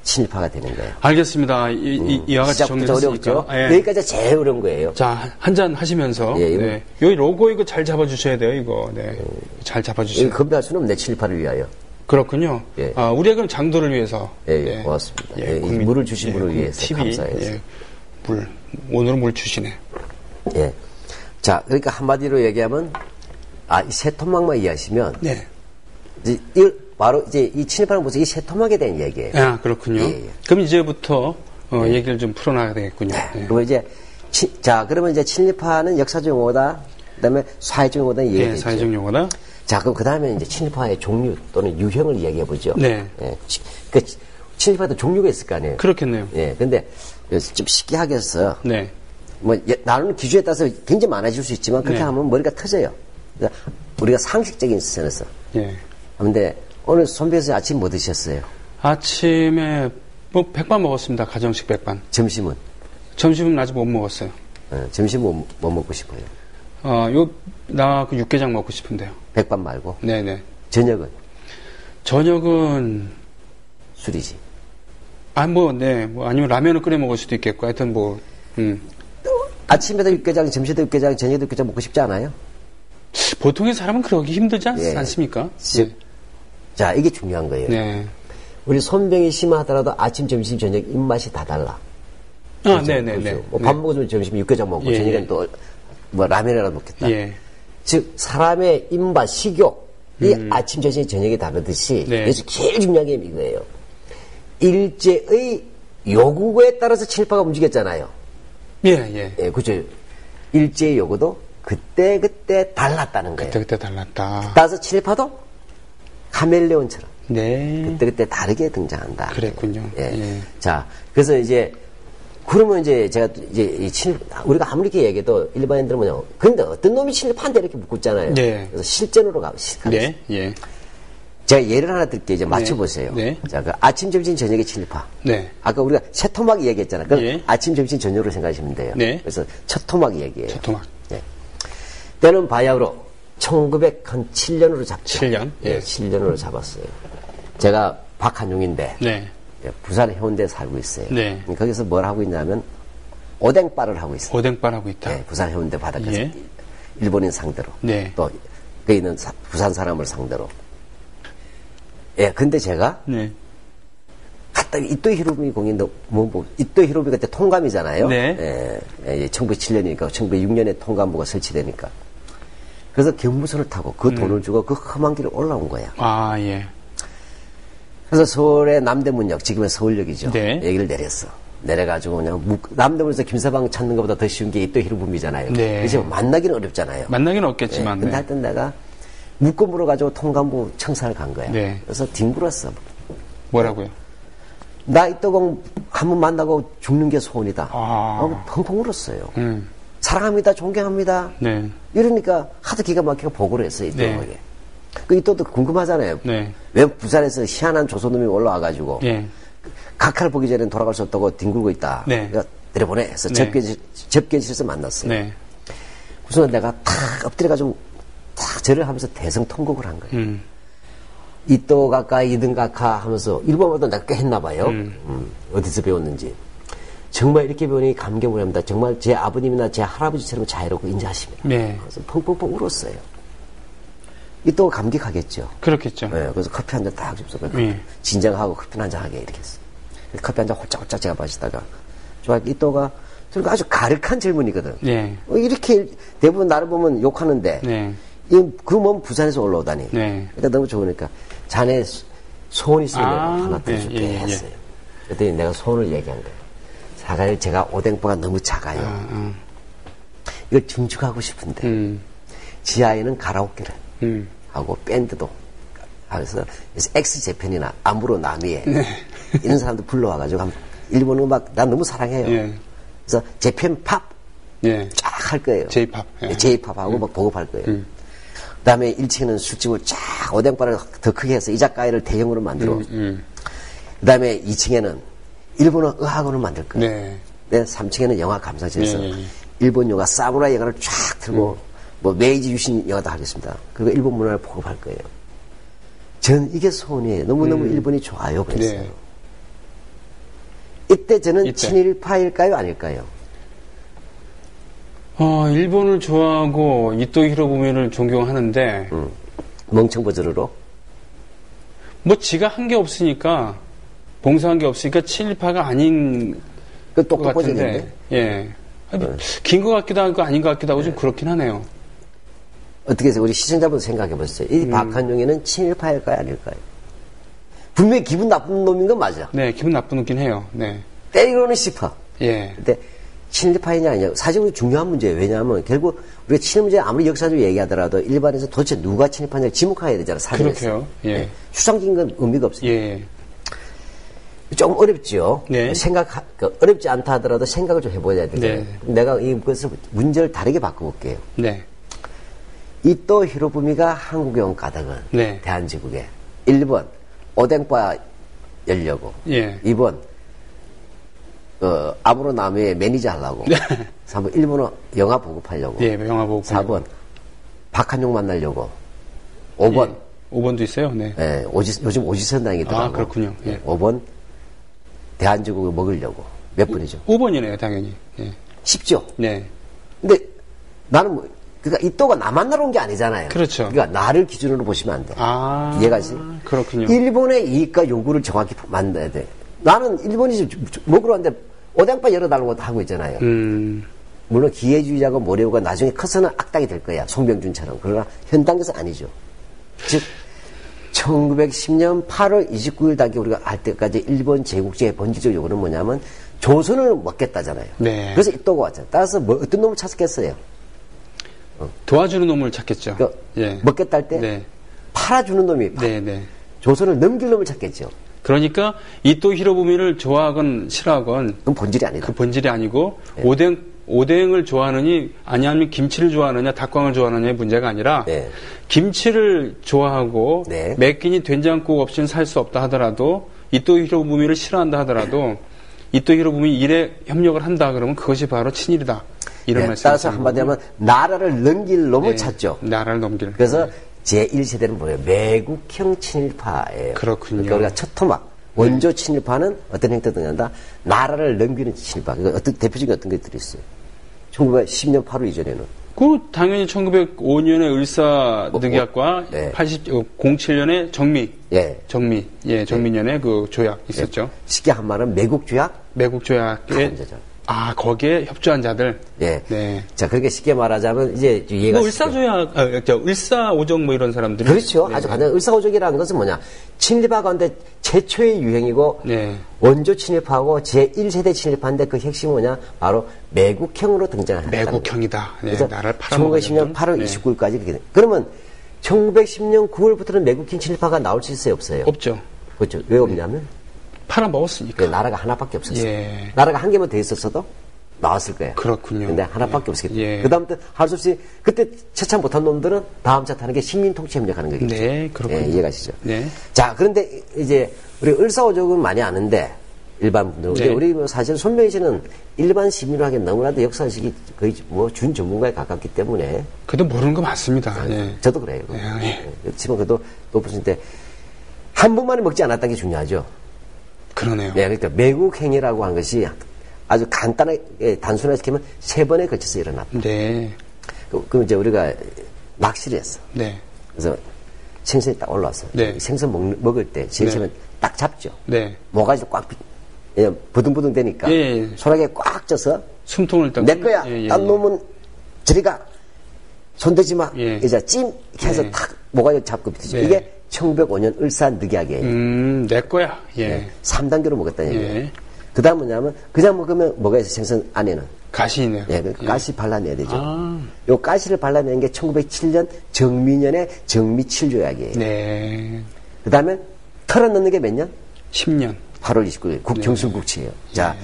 친일파가 되는 거예요. 알겠습니다. 이와 같이 시작부터 정리했으니까. 어렵죠. 예. 여기까지 제일 어려운 거예요. 자, 한잔 하시면서. 예, 이거- 네. 여기 로고 이거 잘 잡아주셔야 돼요, 이거. 네. 잘 잡아주세요. 이거 건배할 수는 없네 친일파를 위하여. 그렇군요. 예. 우리가 그럼 장도를 위해서. 예, 고맙습니다. 예, 이 물을 주신 분을 위해서 TV, 감사해서. 예. 오늘은 물 주시네. 예. 자, 그러니까 한마디로 얘기하면, 이 세 토막만 이해하시면, 네. 바로 이 친일파는 무슨 이 세 토막에 대한 얘기예요. 아, 그렇군요. 예, 예. 그럼 이제부터 얘기를 좀 풀어나가야 되겠군요. 네. 그러면 그러면 이제 친일파는 역사적 용어다, 그 다음에 사회적 용어다 예, 얘기했죠. 사회적 용어다. 자, 그럼 그 다음에 이제 친일파의 종류 또는 유형을 이야기해 보죠. 네. 예. 친일파도 종류가 있을 거 아니에요. 그렇겠네요. 예. 근데 좀 쉽게 하겠어요. 네. 나누는 기준에 따라서 굉장히 많아질 수 있지만 그렇게 네. 하면 머리가 터져요. 그러니까 우리가 상식적인 선에서. 예. 근데 오늘 손배에서 아침 뭐 드셨어요? 아침에 뭐 백반 먹었습니다. 가정식 백반. 점심은? 점심은 아직 못 먹었어요. 점심 뭐 먹고 싶어요? 나 그 육개장 먹고 싶은데요. 백반 말고? 네네. 저녁은? 저녁은 술이지. 아니면 라면을 끓여 먹을 수도 있겠고, 하여튼 아침에도 육개장, 점심에도 육개장, 저녁에도 육개장 먹고 싶지 않아요? 보통의 사람은 그러기 힘들지 않습니까? 네. 자, 이게 중요한 거예요. 네. 우리 손병이 심하더라도 아침, 점심, 저녁 입맛이 다 달라. 네네네. 밥 먹으면 점심에 육개장 먹고, 저녁에는 또 라면이라도 먹겠다. 예. 즉, 사람의 입맛, 식욕이 아침, 점심, 저녁에 다르듯이, 그래서 제일 중요한 게 이거예요. 일제의 요구에 따라서 친일파가 움직였잖아요. 예, 그죠. 일제의 요구도 그때 달랐다는 거예요. 그때 달랐다. 따라서 친일파도 카멜레온처럼. 네. 그때 다르게 등장한다. 그랬군요. 예. 자, 그래서 그러면 제가 우리가 아무리 이렇게 얘기해도 일반인들은 뭐냐. 근데 어떤 놈이 친일파인데 이렇게 묻고 있잖아요. 네. 그래서 실전으로 가보시죠. 네, 예. 제가 예를 하나 드릴게요. 이제 맞춰보세요. 네. 자, 아침, 점심, 저녁에 친일파. 네. 아까 우리가 새 토막 얘기했잖아요. 그럼 예. 아침, 점심, 저녁으로 생각하시면 돼요. 네. 그래서 첫 토막 얘기예요. 첫 토막. 네. 때는 바야흐로 1907년으로 잡죠. 7년? 예. 7년으로 잡았어요. 제가 박한용인데 네. 부산 해운대에 살고 있어요. 네. 거기서 뭘 하고 있냐면 오뎅바를 하고 있어요. 오뎅발 하고 있다. 네, 부산 해운대 바닷가에서 예. 일본인 상대로 네. 또 거기 있는 부산 사람을 상대로. 근데 제가 갔다가 이토 히로부미 공인데 이토 히로부미 그때 통감이잖아요. 네. 1907년이니까 1906년에 통감부가 설치되니까. 그래서 경부선을 타고 그 돈을 주고 그 험한 길을 올라온 거야. 아, 예. 그래서 서울의 남대문역, 지금의 서울역이죠. 네. 여기를 내렸어. 내려가지고 그냥 남대문에서 김서방 찾는 것보다 더 쉬운 게 이토 히로부미잖아요. 네. 그래서 만나기는 어렵잖아요. 만나기는 없겠지만. 근데 하여튼 내가 묶음으로 가지고 통감부 청사를 간 거야. 네. 그래서 뒹굴었어. 뭐라고요? 나 이또공 한번 만나고 죽는 게 소원이다. 아. 펑펑 울었어요. 음. 사랑합니다. 존경합니다. 네. 이러니까 하도 기가 막히게 보고를 했어요. 이또에게. 네. 그 이또도 궁금하잖아요. 네. 왜 부산에서 희한한 조선놈이 올라와가지고 예. 각하를 보기 전에는 돌아갈 수 없다고 뒹굴고 있다. 네. 그러니까 내려보내 해서 네. 접견실에서 만났어요. 네. 우선 내가 탁 엎드려가지고 탁 절을 하면서 대성통곡을 한 거예요. 이또 각하, 이등 각하 하면서 일본어도 내가 꽤 했나 봐요. 어디서 배웠는지. 정말 이렇게 배우니 감격을 합니다. 정말 제 아버님이나 제 할아버지처럼 자유롭고 인자하십니다. 네. 그래서 펑펑펑 울었어요. 이또 감격하겠죠. 그렇겠죠. 네, 그래서 커피 한 잔 딱 줍서 네. 진정하고 커피 한 잔 하게 이렇게 했어요. 커피 한 잔 홀짝홀짝 제가 마시다가 이또가 그러니까 아주 가륵한 젊은이거든. 네. 이렇게 대부분 나를 보면 욕하는데 네. 그 몸 부산에서 올라오다니. 네. 그러니까 너무 좋으니까 자네 소원 있으면 내가 하나 예, 들어줄게 예, 예. 했어요. 그랬더니 내가 소원을 얘기한 거예요. 사실 제가 오뎅바가 너무 작아요. 이걸 증축하고 싶은데 지하에는 가라오케를 하고 밴드도 하면서 엑스제팬이나 아무로 나미에 이런 사람들 불러와가지고 일본 음악 난 너무 사랑해요. 예. 그래서 제팬 팝 예. 쫙 할 거예요. J-팝. 예. J-팝하고 막 보급할 거예요. 그 다음에 1층에는 술집을 쫙 오뎅바를 더 크게 해서 이자카야를 대형으로 만들어. 그 다음에 2층에는 일본어 의학원을 만들 거예요. 네. 3층에는 영화 감상실에서 예. 일본 영화 사무라이 영화를 쫙 틀고 뭐 메이지 유신 영화도 하겠습니다. 그리고 일본 문화를 보급할 거예요. 전 이게 소원이에요. 너무너무 일본이 좋아요. 그랬어요. 네. 이때 저는 친일파일까요? 아닐까요? 일본을 좋아하고 이토 히로부미를 존경하는데 멍청버저로 뭐 지가 한 게 없으니까 봉사한 게 없으니까 친일파가 아닌 그 것 똑똑 같은데 뻗어지는데 예. 긴 것 같기도 하고 아닌 것 같기도 하고 좀 그렇긴 하네요. 어떻게 해서 우리 시청자분 생각해 보세요. 이 박한용이는 친일파일까요? 아닐까요? 분명히 기분 나쁜 놈인 건 맞아. 네, 기분 나쁘긴 해요. 네. 때리고는 싶어. 예. 근데 친일파이냐 아니냐 사실 우리 중요한 문제예요. 왜냐하면 결국 우리가 친일 문제 아무리 역사적으로 얘기하더라도 일반에서 도대체 누가 친일파냐를 지목해야 되잖아. 사전에서. 그렇게요. 예. 네. 추상적인 건 의미가 없어요. 예. 좀 어렵죠. 네. 어렵지 않다 하더라도 생각을 좀 해봐야 되잖아요. 네. 내가 이것을 문제를 다르게 바꿔볼게요. 네. 이또 히로부미가 한국에 온 까닭은 네. 대한제국에 1번 오뎅바 열려고. 예. 2번 아무로나무에 매니저 하려고. 3번 일본어 영화 보급하려고. 예, 영화 보급. 4번 박한용 만나려고. 5번. 예. 5번도 있어요. 네. 예, 요즘 오지선당이더라고. 아, 그렇군요. 예. 5번 대한제국을 먹으려고. 몇 번이죠? 5번이네요, 당연히. 예. 쉽죠? 네. 근데 나는 그러니까 이 또가 나 만나러 온 게 아니잖아요. 그렇죠. 그러니까 나를 기준으로 보시면 안 돼. 아. 이해가지? 그렇군요. 일본의 이익과 요구를 정확히 만들어야 돼. 나는 일본이 먹으러 왔는데 오뎅바 열어달라고 하고 있잖아요. 물론 기회주의자고 모래우가 나중에 커서는 악당이 될 거야. 송병준처럼. 그러나 현 단계에서 아니죠. 즉 1910년 8월 29일 단계 우리가 할 때까지 일본 제국주의의 본질적 요구는 뭐냐면 조선을 먹겠다잖아요. 네. 그래서 이또가 왔잖아요. 따라서 어떤 놈을 찾았겠어요? 도와주는 놈을 찾겠죠. 그러니까 예. 먹겠다 할 때 네. 팔아주는 놈이 네, 네. 조선을 넘길 놈을 찾겠죠. 그러니까 이또 히로부미를 좋아하건 싫어하건 그건 본질이 아니다. 그 본질이 아니고 네. 오뎅을 좋아하느니 아니면 김치를 좋아하느냐 닭광을 좋아하느냐의 문제가 아니라 네. 김치를 좋아하고 네. 몇 끼니 된장국 없이는 살 수 없다 하더라도 이또 히로부미를 싫어한다 하더라도 이또 히로부미 일에 협력을 한다 그러면 그것이 바로 친일이다. 이런 네, 말씀. 따라서 한마디 하면 나라를 넘길 놈을 찾죠. 나라를 넘길. 그래서 제1세대는 뭐예요? 매국형 친일파예요. 그렇군요. 그러니까 우리가 첫 토막, 원조 친일파는 어떤 행태를 등한다? 나라를 넘기는 친일파. 그러니까 어떤 대표적인 어떤 것들이 있어요. 1910년 8월 이전에는. 그 당연히 1905년에 을사늑약과 네. 07년에 정미. 예. 정미. 예, 정미년에 그 조약 있었죠. 쉽게 한 말은 매국조약? 매국 조약에 아, 거기에 협조한 자들. 예. 네. 자, 그렇게 쉽게 말하자면 이제 이해가 뭐 을사조약, 을사오정 뭐 이런 사람들이. 그렇죠. 네. 아주 간단한 을사오적이라는 것은 뭐냐. 친일파 가운데 최초의 유행이고 네. 원조 친일파하고 제1세대 친일파인데 그 핵심이 뭐냐. 바로 매국형으로 등장을 했다. 매국형이다. 네, 그래서 나라를 팔아먹는 1910년 8월 네. 29일까지 그렇게 돼. 그러면 1910년 9월부터는 매국형 친일파가 나올 수 있어요, 없어요? 없죠. 그렇죠. 왜 없냐면 팔아먹었으니까. 나라가 하나밖에 없었어요. 예. 나라가 한 개만 더 있었어도 나왔을 거예요. 그렇군요. 근데 하나밖에 없었기 때문에. 예. 그다음부터 할 수 없이 그때 채차 못한 놈들은 다음 차 타는 게 식민통치협력하는 거겠죠. 네, 그렇군요. 예, 이해가시죠? 네. 자, 그런데 이제 우리 을사오적은 많이 아는데 일반 분들. 네. 우리 뭐 사실 손명희 씨는 일반 시민으로 하기엔 너무나도 역사식이 거의 뭐 준 전문가에 가깝기 때문에. 그래도 모르는 거 많습니다. 예. 저도 그래요. 예. 그렇지만 그래도 높으신데 한 번만에 먹지 않았다는 게 중요하죠. 그러네요. 네, 그러니까 매국행위라고 한 것이 아주 간단하게 단순하게 시키면 3번에 걸쳐서 일어났다. 네. 그럼 이제 우리가 낚시를 했어. 네. 그래서 생선이 딱 올라왔어. 네. 생선 먹을 때 제일 처음에 딱 잡죠. 네. 모가지를 꽉 부둥부둥 되니까 예. 소라게 꽉 쪄서 숨통을 딱. 내 거야. 딴 놈은 저리가 손대지 마. 예. 이제 찜 해서 네. 탁 모가지 잡고 비트죠. 네. 이게 1905년 을사늑약이에요. 내 거야. 예. 네. 3단계로 먹었다는 얘기예요. 예. 그 다음 뭐냐면 그냥 먹으면 뭐가 있어 생선 안에는. 가시 있네요. 예, 그 가시 발라내야 되죠. 아. 요 가시를 발라내는 게 1907년 정미년의 정미칠조약이에요. 네. 그 다음에 털어넣는 게 몇 년? 10년. 8월 29일 국정술국치예요. 자,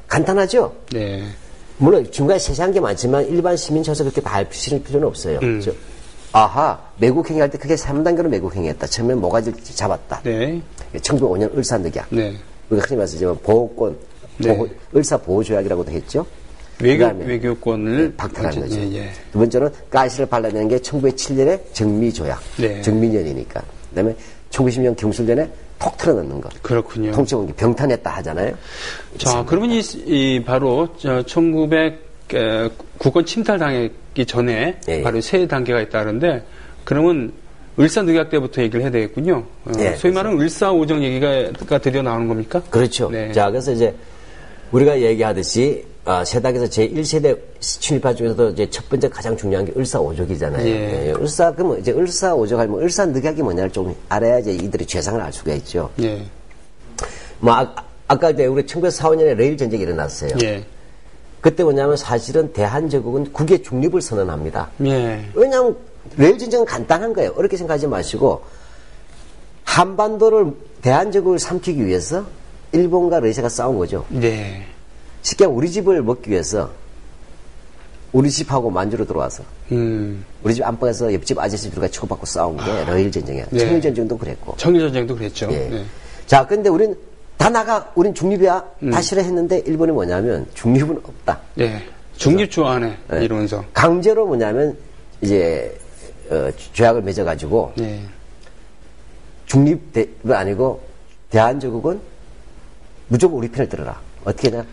간단하죠? 네. 물론 중간에 세세한 게 많지만 일반 시민처에서 그렇게 다 알실 필요는 없어요. 그렇죠? 아하, 매국행위 할 때 크게 3단계로 매국행위했다. 처음에 모가지를 잡았다. 네. 1905년 을사늑약. 네. 우리가 흔히 말해서 보호권, 네. 을사보호조약이라고도 했죠. 그다음에 외교권을 박탈하는 거죠. 예, 예. 두 번째는 가시를 발라내는 게 1907년에 정미조약. 네. 정미년이니까. 그 다음에 1910년 경술년에 톡 털어넣는 거. 그렇군요. 통째로 병탄했다 하잖아요. 자, 그러면 이 바로 1900 침탈 당했기 전에 예. 바로 세 단계가 있다는데 그러면 을사늑약 때부터 얘기를 해야 되겠군요. 예, 소위 말하는 을사오정 얘기가 드디어 나오는 겁니까? 그렇죠. 네. 자, 그래서 이제 우리가 얘기하듯이 세 단계에서 제1세대 친일파 중에서도 이제 첫 번째 가장 중요한 게 을사오적이잖아요. 예. 그러면 이제 을사오적 하면 을사늑약이 뭐냐를 좀 알아야지 이들의 죄상을 알 수가 있죠. 예. 뭐 아까 이제 우리 1945년에 레일 전쟁이 일어났어요. 예. 그때 뭐냐면 사실은 대한제국은 국의 중립을 선언합니다. 예. 왜냐하면 레일 전쟁은 간단한 거예요. 어렵게 생각하지 마시고 한반도를 대한제국을 삼키기 위해서 일본과 러시아가 싸운 거죠. 네. 쉽게 우리 집을 먹기 위해서 우리 집하고 만주로 들어와서 우리 집 안방에서 옆집 아저씨들과 치고받고 싸운 게 러일 전쟁이야. 네. 청일 전쟁도 그랬고. 청일 전쟁도 그랬죠. 예. 네. 자, 근데 우린 다 나가, 우린 중립이야. 다 싫어했는데 일본이 뭐냐면 중립은 없다. 네. 중립 좋아하네. 네. 이러면서. 강제로 뭐냐면 이제 조약을 맺어가지고 네. 중립은 아니고 대한제국은 무조건 우리 편을 들어라. 어떻게 냐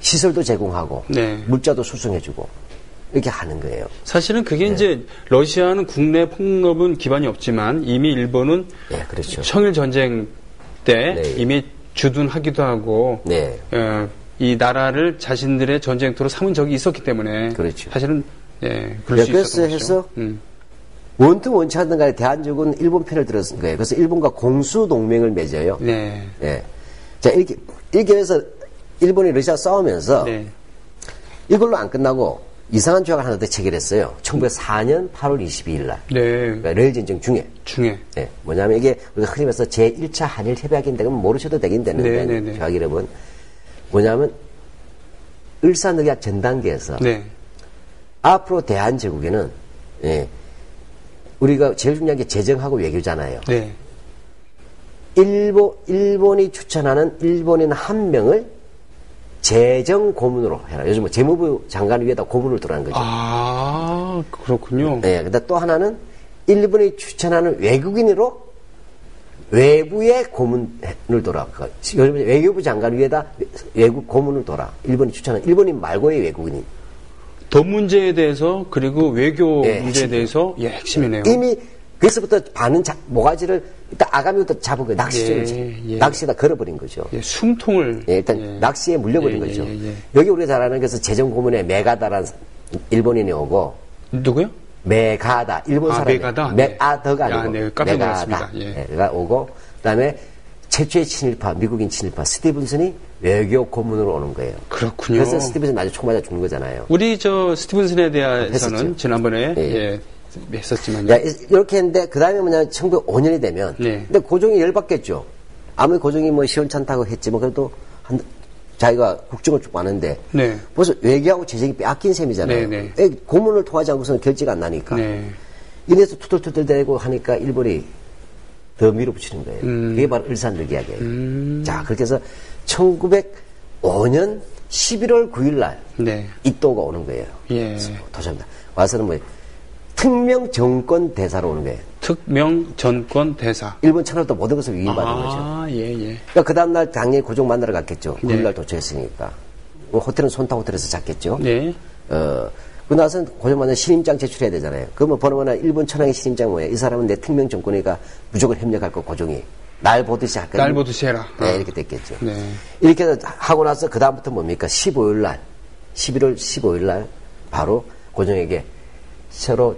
시설도 제공하고 네. 물자도 수송해주고 이렇게 하는 거예요. 사실은 그게 이제 러시아는 국내 폭력은 기반이 없지만 이미 일본은 네, 그렇죠. 청일 전쟁 때 네. 이미 주둔하기도 하고 네. 이 나라를 자신들의 전쟁터로 삼은 적이 있었기 때문에 그렇죠. 사실은 그럴 수 그래서 있었던 해서 거죠. 원튼 원치 않든 간에 대한제국은 일본 편을 들었은 거예요. 그래서 일본과 공수 동맹을 맺어요. 네. 네. 자, 이렇게 해서 일본이 러시아 싸우면서 네. 이걸로 안 끝나고 이상한 조약을 하나 더 체결했어요. 1904년 8월 22일 날. 네. 그러니까 러일 전쟁 중에. 네. 뭐냐면 이게 우리가 흔히 말해서 제1차 한일 협약인데 그럼 모르셔도 되긴 되는데 네. 조약 이름은 뭐냐면 을사늑약 전 단계에서 네. 앞으로 대한제국에는 우리가 제일 중요한 게 재정하고 외교잖아요. 네. 일본이 추천하는 일본인 한 명을 재정 고문으로 해라. 요즘 재무부 장관 위에다 고문을 두라는 거죠. 아, 그렇군요. 네. 근데 또 하나는 일본이 추천하는 외국인으로 외부의 고문을 둬라. 요즘 외교부 장관 위에다 외국 고문을 둬라. 일본이 추천하는 일본인 말고의 외국인이. 돈 문제에 대해서 그리고 외교 네, 문제에 대해서 핵심이네요. 이미 그래서부터 반은 모가지를 일단 아가미부터 잡은 거예요. 낚시죠. 낚시에다 걸어버린 거죠. 숨통을. 일단 낚시에 물려버린 거죠. 여기 우리가 잘 아는 것은 재정고문에 메가다라는 일본인이 오고. 누구요? 메가다. 일본 사람. 메가다? 메아더가 아니고. 네, 깜짝 메가다. 놀랐습니다. 가 오고. 그 다음에 최초의 친일파, 미국인 친일파 스티븐슨이 외교 고문으로 오는 거예요. 그렇군요. 그래서 스티븐슨 나중에 총 맞아 죽는 거잖아요. 우리 스티븐슨에 대해서는 했었죠. 지난번에 했었지만요. 야, 이렇게 했는데 그 다음에 뭐냐면 1905년이 되면 근데 고종이 열받겠죠. 아무리 고종이 뭐 시원찮다고 했지만 그래도 자기가 국정을 쭉 봤는데 벌써 외교하고 재정이 빼앗긴 셈이잖아요. 고문을 통하지 않고서는 결제가 안 나니까. 이래서 투덜투덜대고 하니까 일본이 더 밀어붙이는 거예요. 그게 바로 을사늑약이에요. 자, 그렇게 해서 1905년 11월 9일 날 이또가 오는 거예요. 도착합니다. 와서는 뭐 특명 정권 대사로 오는 거예요. 특명 정권 대사. 일본 천하도 모든 것을 위임받은 거죠. 그러니까 그 다음날 당연히 고종 만나러 갔겠죠. 9일날 도착했으니까. 호텔은 손타 호텔에서 잤겠죠. 그 나서 고종 만나 신임장 제출해야 되잖아요. 그러면 번호나 일본 천황의 신임장 뭐예요? 이 사람은 내 특명 정권이니까 무조건 협력할 거 고종이. 날 보듯이 할 거예요. 날 보듯이 해라. 네, 이렇게 됐겠죠. 이렇게 하고 나서 그 다음부터 뭡니까? 15일 날, 11월 15일 날 바로 고종에게 서로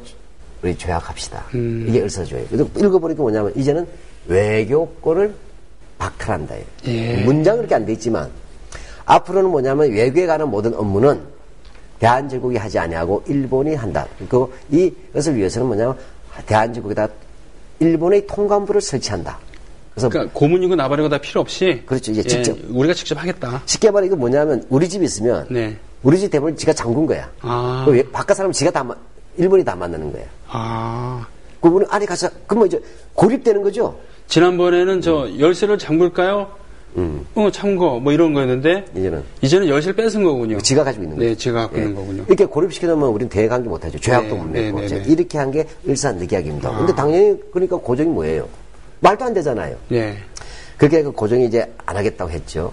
우리 조약합시다. 이게 을사조약. 읽어보니까 뭐냐면 이제는 외교권을 박탈한다. 문장은 그렇게 안 돼 있지만 앞으로는 뭐냐면 외교에 관한 모든 업무는 대한제국이 하지 아니하고 일본이 한다. 그리고 이것을 위해서는 뭐냐면 대한제국에다 일본의 통관부를 설치한다. 그래서 그러니까 고문이고 나발이고 다 필요 없이 그렇죠. 이제 직접 우리가 직접 하겠다. 쉽게 말해 이거 뭐냐면 우리 집이 있으면 우리 집 대부분 지가 잠근 거야. 바깥 사람 지가 다 일본이 다 만드는 거야. 그분은 안에 가서 그러면 이제 고립되는 거죠. 지난번에는 열쇠를 잠글까요? 참고 뭐 이런 거였는데 이제는 열쇠를 뺏은 거군요. 지가 가지고 있는 거죠. 지가 갖고 있는 거군요. 이렇게 고립시켜놓으면 우리는 대외 관계 못하죠. 조약도 못 맺고 이렇게 한 게 을사늑약입니다. 근데 당연히 그러니까 고종이 뭐예요? 말도 안 되잖아요. 그렇게 고종이 이제 안 하겠다고 했죠.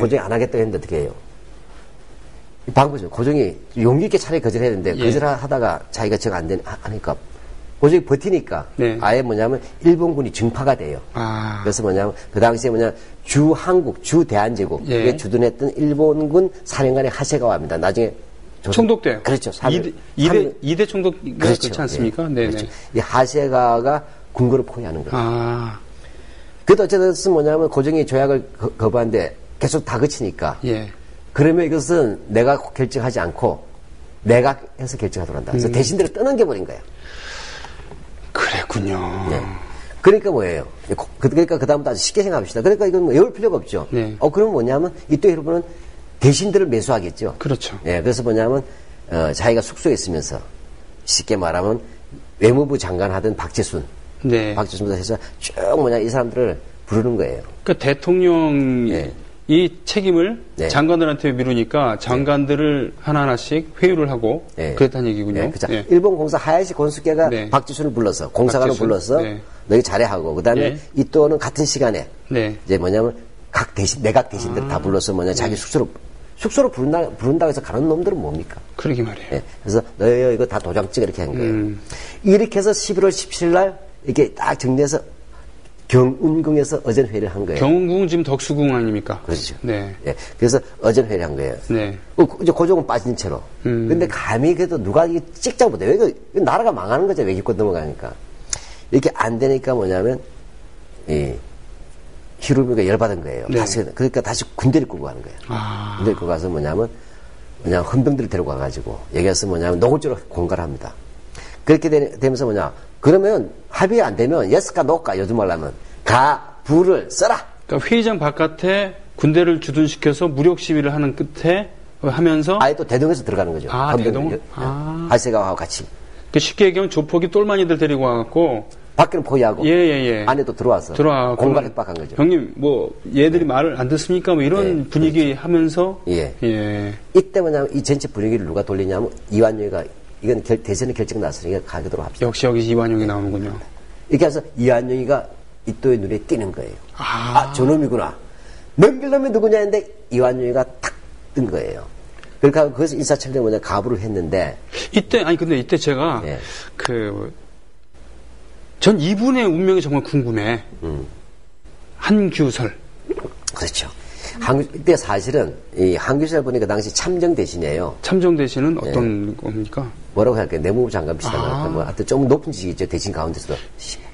고종이 안 하겠다고 했는데 어떻게 해요? 방법이죠. 고종이 용기 있게 차라리 거절해야 되는데 거절하다가 자기가 정 안 하니까 고종이 버티니까 아예 뭐냐면 일본군이 증파가 돼요. 그래서 뭐냐면 그 당시에 주한국, 주대한제국에 주둔했던 일본군 사령관의 하세가와입니다. 나중에 총독돼요. 그렇죠. 2대 총독 그렇지 않습니까? 그렇죠. 이 하세가가 궁궐을 포위하는 거예요. 그래도 어쨌든 뭐냐면 고종이 조약을 거부하는데 계속 다그치니까 그러면 이것은 내가 결정하지 않고 내가 해서 결정하도록 한다. 그래서 대신들을 떠넘겨버린 거예요. 그랬군요. 그러니까 뭐예요? 그러니까 그다음부터 아주 쉽게 생각합시다. 그러니까 이건 뭐 외울 필요가 없죠. 그러면 뭐냐면 이때 여러분은 대신들을 매수하겠죠. 그렇죠. 그래서 뭐냐면 자기가 숙소에 있으면서 쉽게 말하면 외무부 장관 하던 박재순, 네. 박재순부터 해서 쭉 이 사람들을 부르는 거예요. 그러니까 대통령이 네. 이 책임을 네. 장관들한테 미루니까 장관들을 하나하나씩 회유를 하고 네. 그랬다는 얘기군요. 네, 그렇죠. 네. 일본 공사 하야시 건수계가 네. 박지순을 불러서 공사관을 박지순? 불러서 네. 너희 잘해하고 그다음에 네. 이또는 같은 시간에 네. 이제 뭐냐면 각 대신 내각 대신들 다 불러서 자기 숙소로 부른다고 해서 가는 놈들은 뭡니까? 그러게 말이에요. 네, 그래서 너희 이거 다 도장 찍어 이렇게 한 거예요. 이렇게 해서 11월 17일 날 이렇게 딱 정리해서 경운궁에서 어전회의를 한 거예요. 경운궁은 지금 덕수궁 아닙니까? 그렇죠. 네. 예, 그래서 어전회의를 한 거예요. 네. 이제 고종은 빠진 채로. 근데 감히 그래도 누가 이게 찍자고 못해. 왜 나라가 망하는 거죠. 외기권 넘어가니까. 이렇게 안 되니까 뭐냐면, 히로미가 열받은 거예요. 네. 그러니까 다시 군대를 끌고 가는 거예요. 아. 군대를 끌고 가서 뭐냐면 헌병들을 데리고 가가지고, 여기서 뭐냐면 노골적으로 공갈을 합니다. 그렇게 되면서 그러면 합의 안 되면 예스까 노까 요즘 말로 하면 불을 써라. 그러니까 회의장 바깥에 군대를 주둔시켜서 무력 시위를 하는 끝에 하면서 아예 또 대동에서 들어가는 거죠. 대동? 할세가와 같이. 쉽게 얘기하면 조폭이 똘마니들 데리고 와갖고 밖에는 포위하고 예. 안에 또 들어와서 공갈 협박한 거죠. 형님 얘들이 말을 안 듣습니까? 뭐 이런 분위기 그렇죠. 하면서 예. 이때 뭐냐면 이 전체 분위기를 누가 돌리냐면 이완용이가 이건 대선에 결정 났으니까 가도록 합시다. 역시 여기 이완용이 나오는군요. 이렇게 해서 이완용이가 이또의 눈에 띄는 거예요. 저놈이구나. 넘길놈이 누구냐 했는데 이완용이가 탁 뜬 거예요. 그러니까 거기서 인사철에 가부를 했는데 근데 이때 제가 전 이분의 운명이 정말 궁금해. 한규설. 그렇죠. 이때 사실은 이 한규설 보니까 당시 참정 대신이에요. 참정 대신은 어떤 겁니까? 뭐라고 할까요? 내무부 장관 비슷한 거. 하여튼 좀 높은 직이죠. 대신 가운데서도.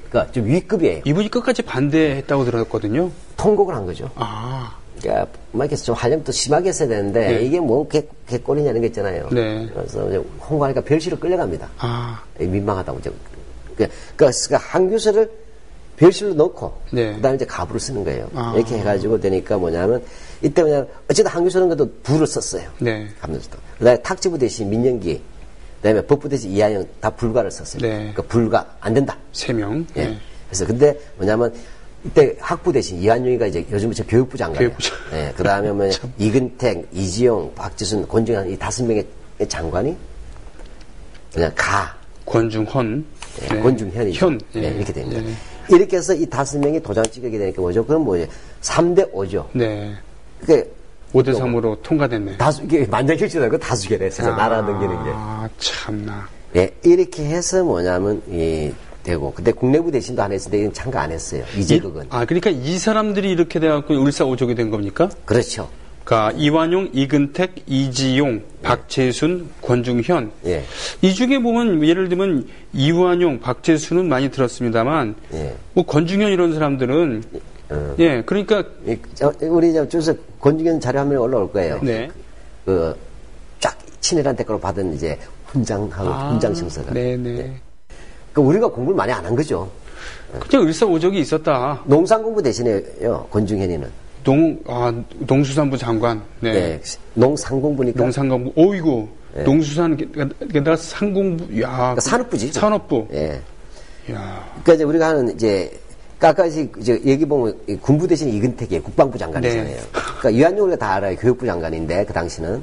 그러니까 좀 위급이에요. 이분이 끝까지 반대했다고 들었거든요. 통곡을 한 거죠. 그러니까 이렇게 좀 하려면 또 심하게 했어야 되는데 이게 뭐 개꼴이냐는 게 있잖아요. 네. 그래서 이제 홍보하니까 별시로 끌려갑니다. 민망하다고 이제. 그러니까 한규설을 별실로 넣고 그다음에 이제 가부를 쓰는 거예요. 이렇게 해가지고 되니까 뭐냐면 이때 어쨌든 한규설은 그래도 부를 썼어요. 네. 하면서도 그다음에 탁지부 대신 민영기, 그다음에 법부 대신 이하영 다 불가를 썼어요. 네. 그러니까 불가 안 된다. 3명. 예. 네. 그래서 근데 뭐냐면 이때 학부 대신 이한용이가 이제 요즘 교육부 장관이에요. 네. 그다음에 이근택, 이지용, 박지순, 권중현 이 5명의 장관이 그냥 권중헌. 네. 권중현이죠. 네. 이렇게 됩니다. 이렇게 해서 이 5명이 도장 찍게 되니까 뭐죠? 그럼 뭐예요? 3대 5죠. 네. 그게 5대 3으로 통과됐네. 이게 만장일치라고 다수결해. 세상 나라 넘기는 게. 참나. 네. 이렇게 해서 뭐냐면 되고. 근데 국내부 대신도 안 했는데 이건 참가 안 했어요. 이재극은. 그러니까 이 사람들이 이렇게 돼갖고 을사오적이 된 겁니까? 그렇죠. 그러니까 이완용, 이근택, 이지용, 박재순, 권중현. 예. 이 중에 보면 예를 들면 이완용, 박재순은 많이 들었습니다만, 뭐 권중현 이런 사람들은 그러니까 우리 저쪽에서 권중현 자료 화면에 올라올 거예요. 네. 쫙 친일한 대가로 받은 이제 훈장하고 훈장 증서가. 네네. 그 우리가 공부를 많이 안 한 거죠. 그냥 을사오적이 있었다. 농산 공부 대신에요. 권중현이는. 농수산부 장관. 네. 농상공부니까. 농상공부. 오이고. 농수산, 게다가 상공부. 야. 그러니까 산업부지. 산업부. 예. 야. 그러니까 이제 우리가 하는 이제, 아까 이제 얘기 보면 군부 대신 이근택이에요. 국방부 장관이잖아요. 네. 그러니까 이완용 우리가 다 알아요. 교육부 장관인데, 그 당시는.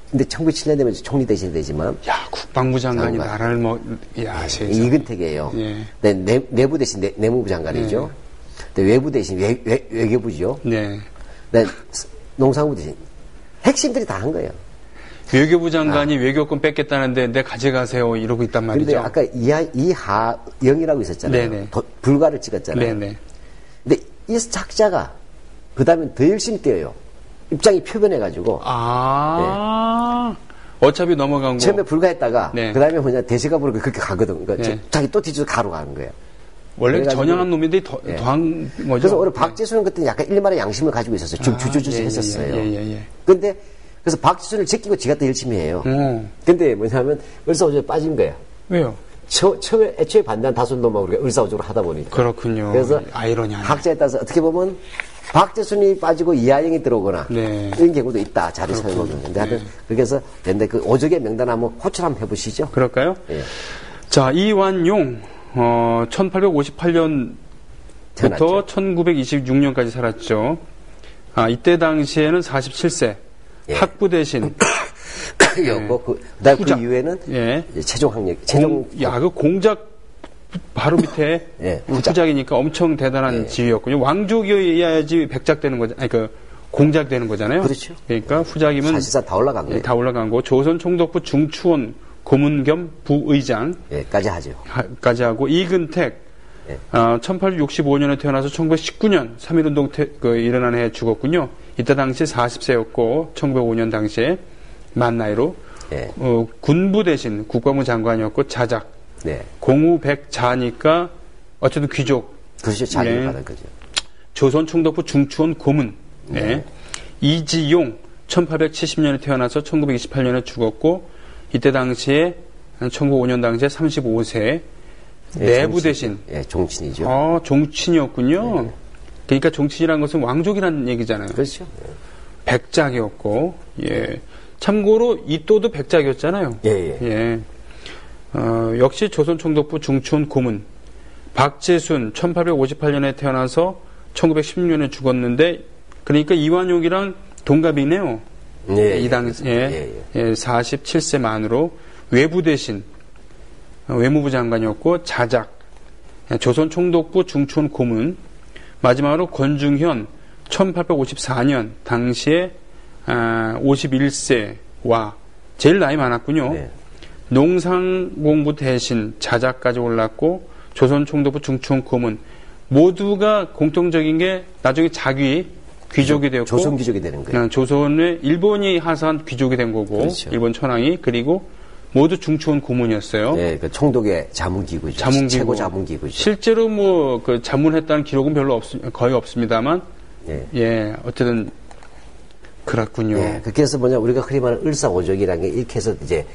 근데 1907년 되면 총리 대신이 되지만. 야, 국방부 장관이 나라를 이근택이에요. 네. 내부 대신 내무부 장관이죠. 외부 대신 외교부죠. 네. 농상부 대신 핵심들이 다 한 거예요. 외교부 장관이 외교권 뺏겠다는데 내 가져가세요 이러고 있단 말이죠. 근데 아까 이하영이라고 있었잖아요. 네네. 불가를 찍었잖아요. 네네. 근데 이 작자가 그 다음에 더 열심히 뛰어요. 입장이 표변해가지고. 어차피 넘어간 거. 처음에 불가했다가 그 다음에 대시가부로 그렇게 가거든. 그러니까 자기 또 뒤져서 가로 가는 거예요. 원래 전향한 놈인데 더한 거죠. 그래서 오늘 박지순은 그때 약간 일말의 양심을 가지고 있었어요. 좀 주저주저 했었어요. 근데 그래서 박지순을 제끼고 지가 더 열심히 해요. 근데 뭐냐면 을사오적에 빠진 거야. 왜요? 처음에 애초에 반대한 다수 놈하고 우리가 을사오적으로 하다 보니까. 그렇군요. 그래서 아이러니하네. 학자에 따라서 어떻게 보면 박재순이 빠지고 이하영이 들어오거나 네. 이런 경우도 있다. 자리 사용하는데 하여튼 그렇게 해서 근데 그 오적의 명단 한번 호출 한번 해보시죠. 그럴까요? 예. 자, 이완용 1858년부터 1926년까지 살았죠. 이때 당시에는 47세. 예. 학부 대신 그다음 그 이후에는 예. 최종 학력, 그 공작 바로 밑에 예, 후작이니까 엄청 대단한 지위였군요. 왕족이어야지 백작되는 거잖아요. 아니, 그 공작되는 거잖아요. 그렇죠. 그러니까 후작이면 사실상 다 올라간 거예요. 다 올라간 거. 조선 총독부 중추원 고문 겸 부의장 까지 하죠. 까지 하고 이근택 1865년에 태어나서 1919년 3.1운동 일어난 해에 죽었군요. 이때 당시 40세였고 1905년 당시에 만 나이로 군부 대신 국방부 장관이었고 자작 공우백자니까 어쨌든 귀족. 그렇죠. 자리를 받은 거죠. 조선 총독부 중추원 고문. 이지용 1870년에 태어나서 1928년에 죽었고 이때 당시에 1905년 당시에 35세 내부 대신 종친이죠. 종친이었군요. 그러니까 종친이라는 것은 왕족이라는 얘기잖아요. 그렇죠. 백작이었고 참고로 이또도 백작이었잖아요. 역시 조선 총독부 중추원 고문 박재순 1858년에 태어나서 1916년에 죽었는데 그러니까 이완용이랑 동갑이네요. 이 당시에 47세 만으로 외부 대신 외무부 장관이었고 자작 조선 총독부 중추원 고문 마지막으로 권중현 1854년 당시에 51세와 제일 나이 많았군요. 농상공부 대신 자작까지 올랐고 조선 총독부 중추원 고문 모두가 공통적인 게 나중에 귀족이 되었고 조선 귀족이 되는 거예요. 조선의 일본이 하사한 귀족이 된 거고 그렇죠. 일본 천황이 그리고 모두 중추원 고문이었어요. 그 총독의 자문기구죠. 최고 자문기구죠. 실제로 그 자문했다는 기록은 별로 거의 없습니다만 어쨌든 그렇군요. 그렇게 해서 우리가 흔히 말하는 을사오적이라는 게 이렇게 해서 이제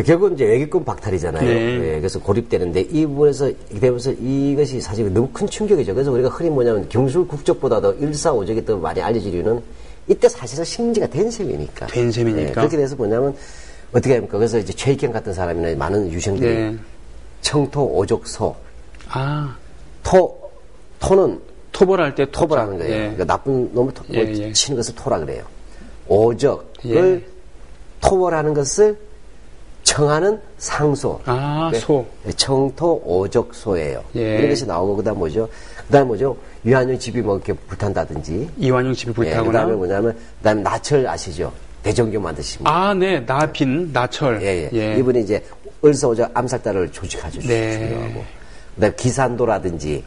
결국은 이제 외교권 박탈이잖아요. 그래서 고립되는데 이 부분에서 이렇게 되면서 이것이 사실 너무 큰 충격이죠. 그래서 우리가 흔히 뭐냐면 경술 국적보다도 일사오적이 더 많이 알려질 이유는 이때 사실상 식민지가 된 셈이니까. 그렇게 돼서 뭐냐면 어떻게 합니까? 그래서 이제 최익경 같은 사람이나 많은 유생들이 청토 오적소. 토는 토벌할 때 토벌하는 거예요. 그러니까 나쁜 놈을 치는 것을 토라 그래요. 오적을 토벌하는 것을 청하는 상소. 소. 청토 오적소예요. 이런 것이 나오고 그다음 뭐죠? 유한용 집이 이렇게 불탄다든지. 이완용 집이 불타거나. 그다음에 나철 아시죠? 대종교 만드신 분. 나철. 이분이 이제 을사오적 암살자를 조직하죠. 그다음에 기산도라든지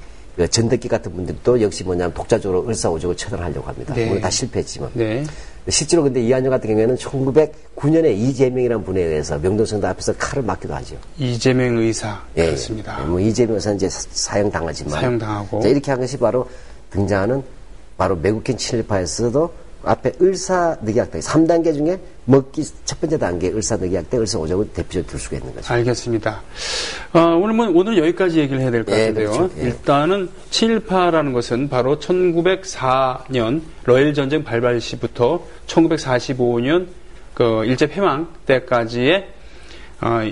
전덕기 같은 분들도 역시 독자적으로 을사오적을 처단하려고 합니다. 물론 다 실패했지만. 실제로 근데 이한용 같은 경우에는 1909년에 이재명이라는 분에 의해서 명동성당 앞에서 칼을 맞기도 하죠. 이재명 의사. 그렇습니다. 이재명 의사는 이제 사형당하지만. 사형당하고. 이렇게 한 것이 바로 등장하는 바로 매국행 친일파에서도 앞에 을사늑약대 3단계 중에 첫 번째 단계 을사늑약대 을사오적을 대표적으로 들 수가 있는 거죠. 알겠습니다. 오늘 여기까지 얘기를 해야 될 것 같은데요. 그렇죠. 일단은 친일파라는 것은 바로 1904년 러일 전쟁 발발 시부터 1945년 일제 폐망 때까지의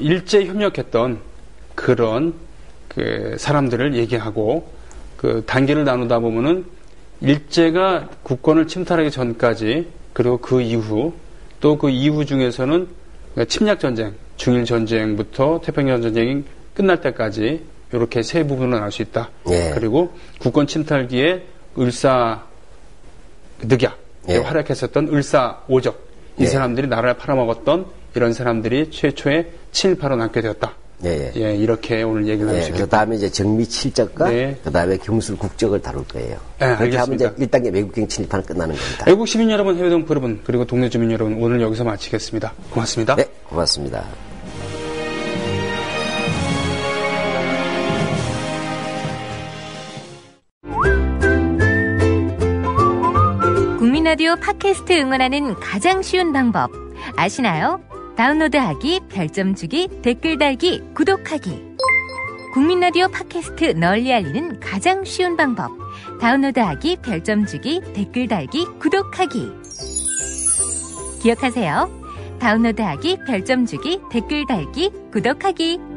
일제 협력했던 그런 사람들을 얘기하고 단계를 나누다 보면은 일제가 국권을 침탈하기 전까지 그리고 그 이후 또 그 이후 중에서는 침략전쟁, 중일전쟁부터 태평양 전쟁이 끝날 때까지 이렇게 세 부분으로 나눌 수 있다. 그리고 국권 침탈기에 을사늑약, 활약했었던 을사오적 이 사람들이 나라를 팔아먹었던 이런 사람들이 최초의 친일파로 남게 되었다. 이렇게 오늘 얘기를 할 수 있겠다. 그 다음에 이제 정미 칠적과 그 다음에 경술 국적을 다룰 거예요. 그렇게 하면 이제 1단계 외국행 친일파는 끝나는 겁니다. 외국 시민 여러분, 해외 동포 여러분, 그리고 동네 주민 여러분, 오늘 여기서 마치겠습니다. 고맙습니다. 네, 고맙습니다. 국민라디오 팟캐스트 응원하는 가장 쉬운 방법 아시나요? 다운로드하기, 별점 주기, 댓글 달기, 구독하기. 국민라디오 팟캐스트 널리 알리는 가장 쉬운 방법. 다운로드하기, 별점 주기, 댓글 달기, 구독하기. 기억하세요. 다운로드하기, 별점 주기, 댓글 달기, 구독하기.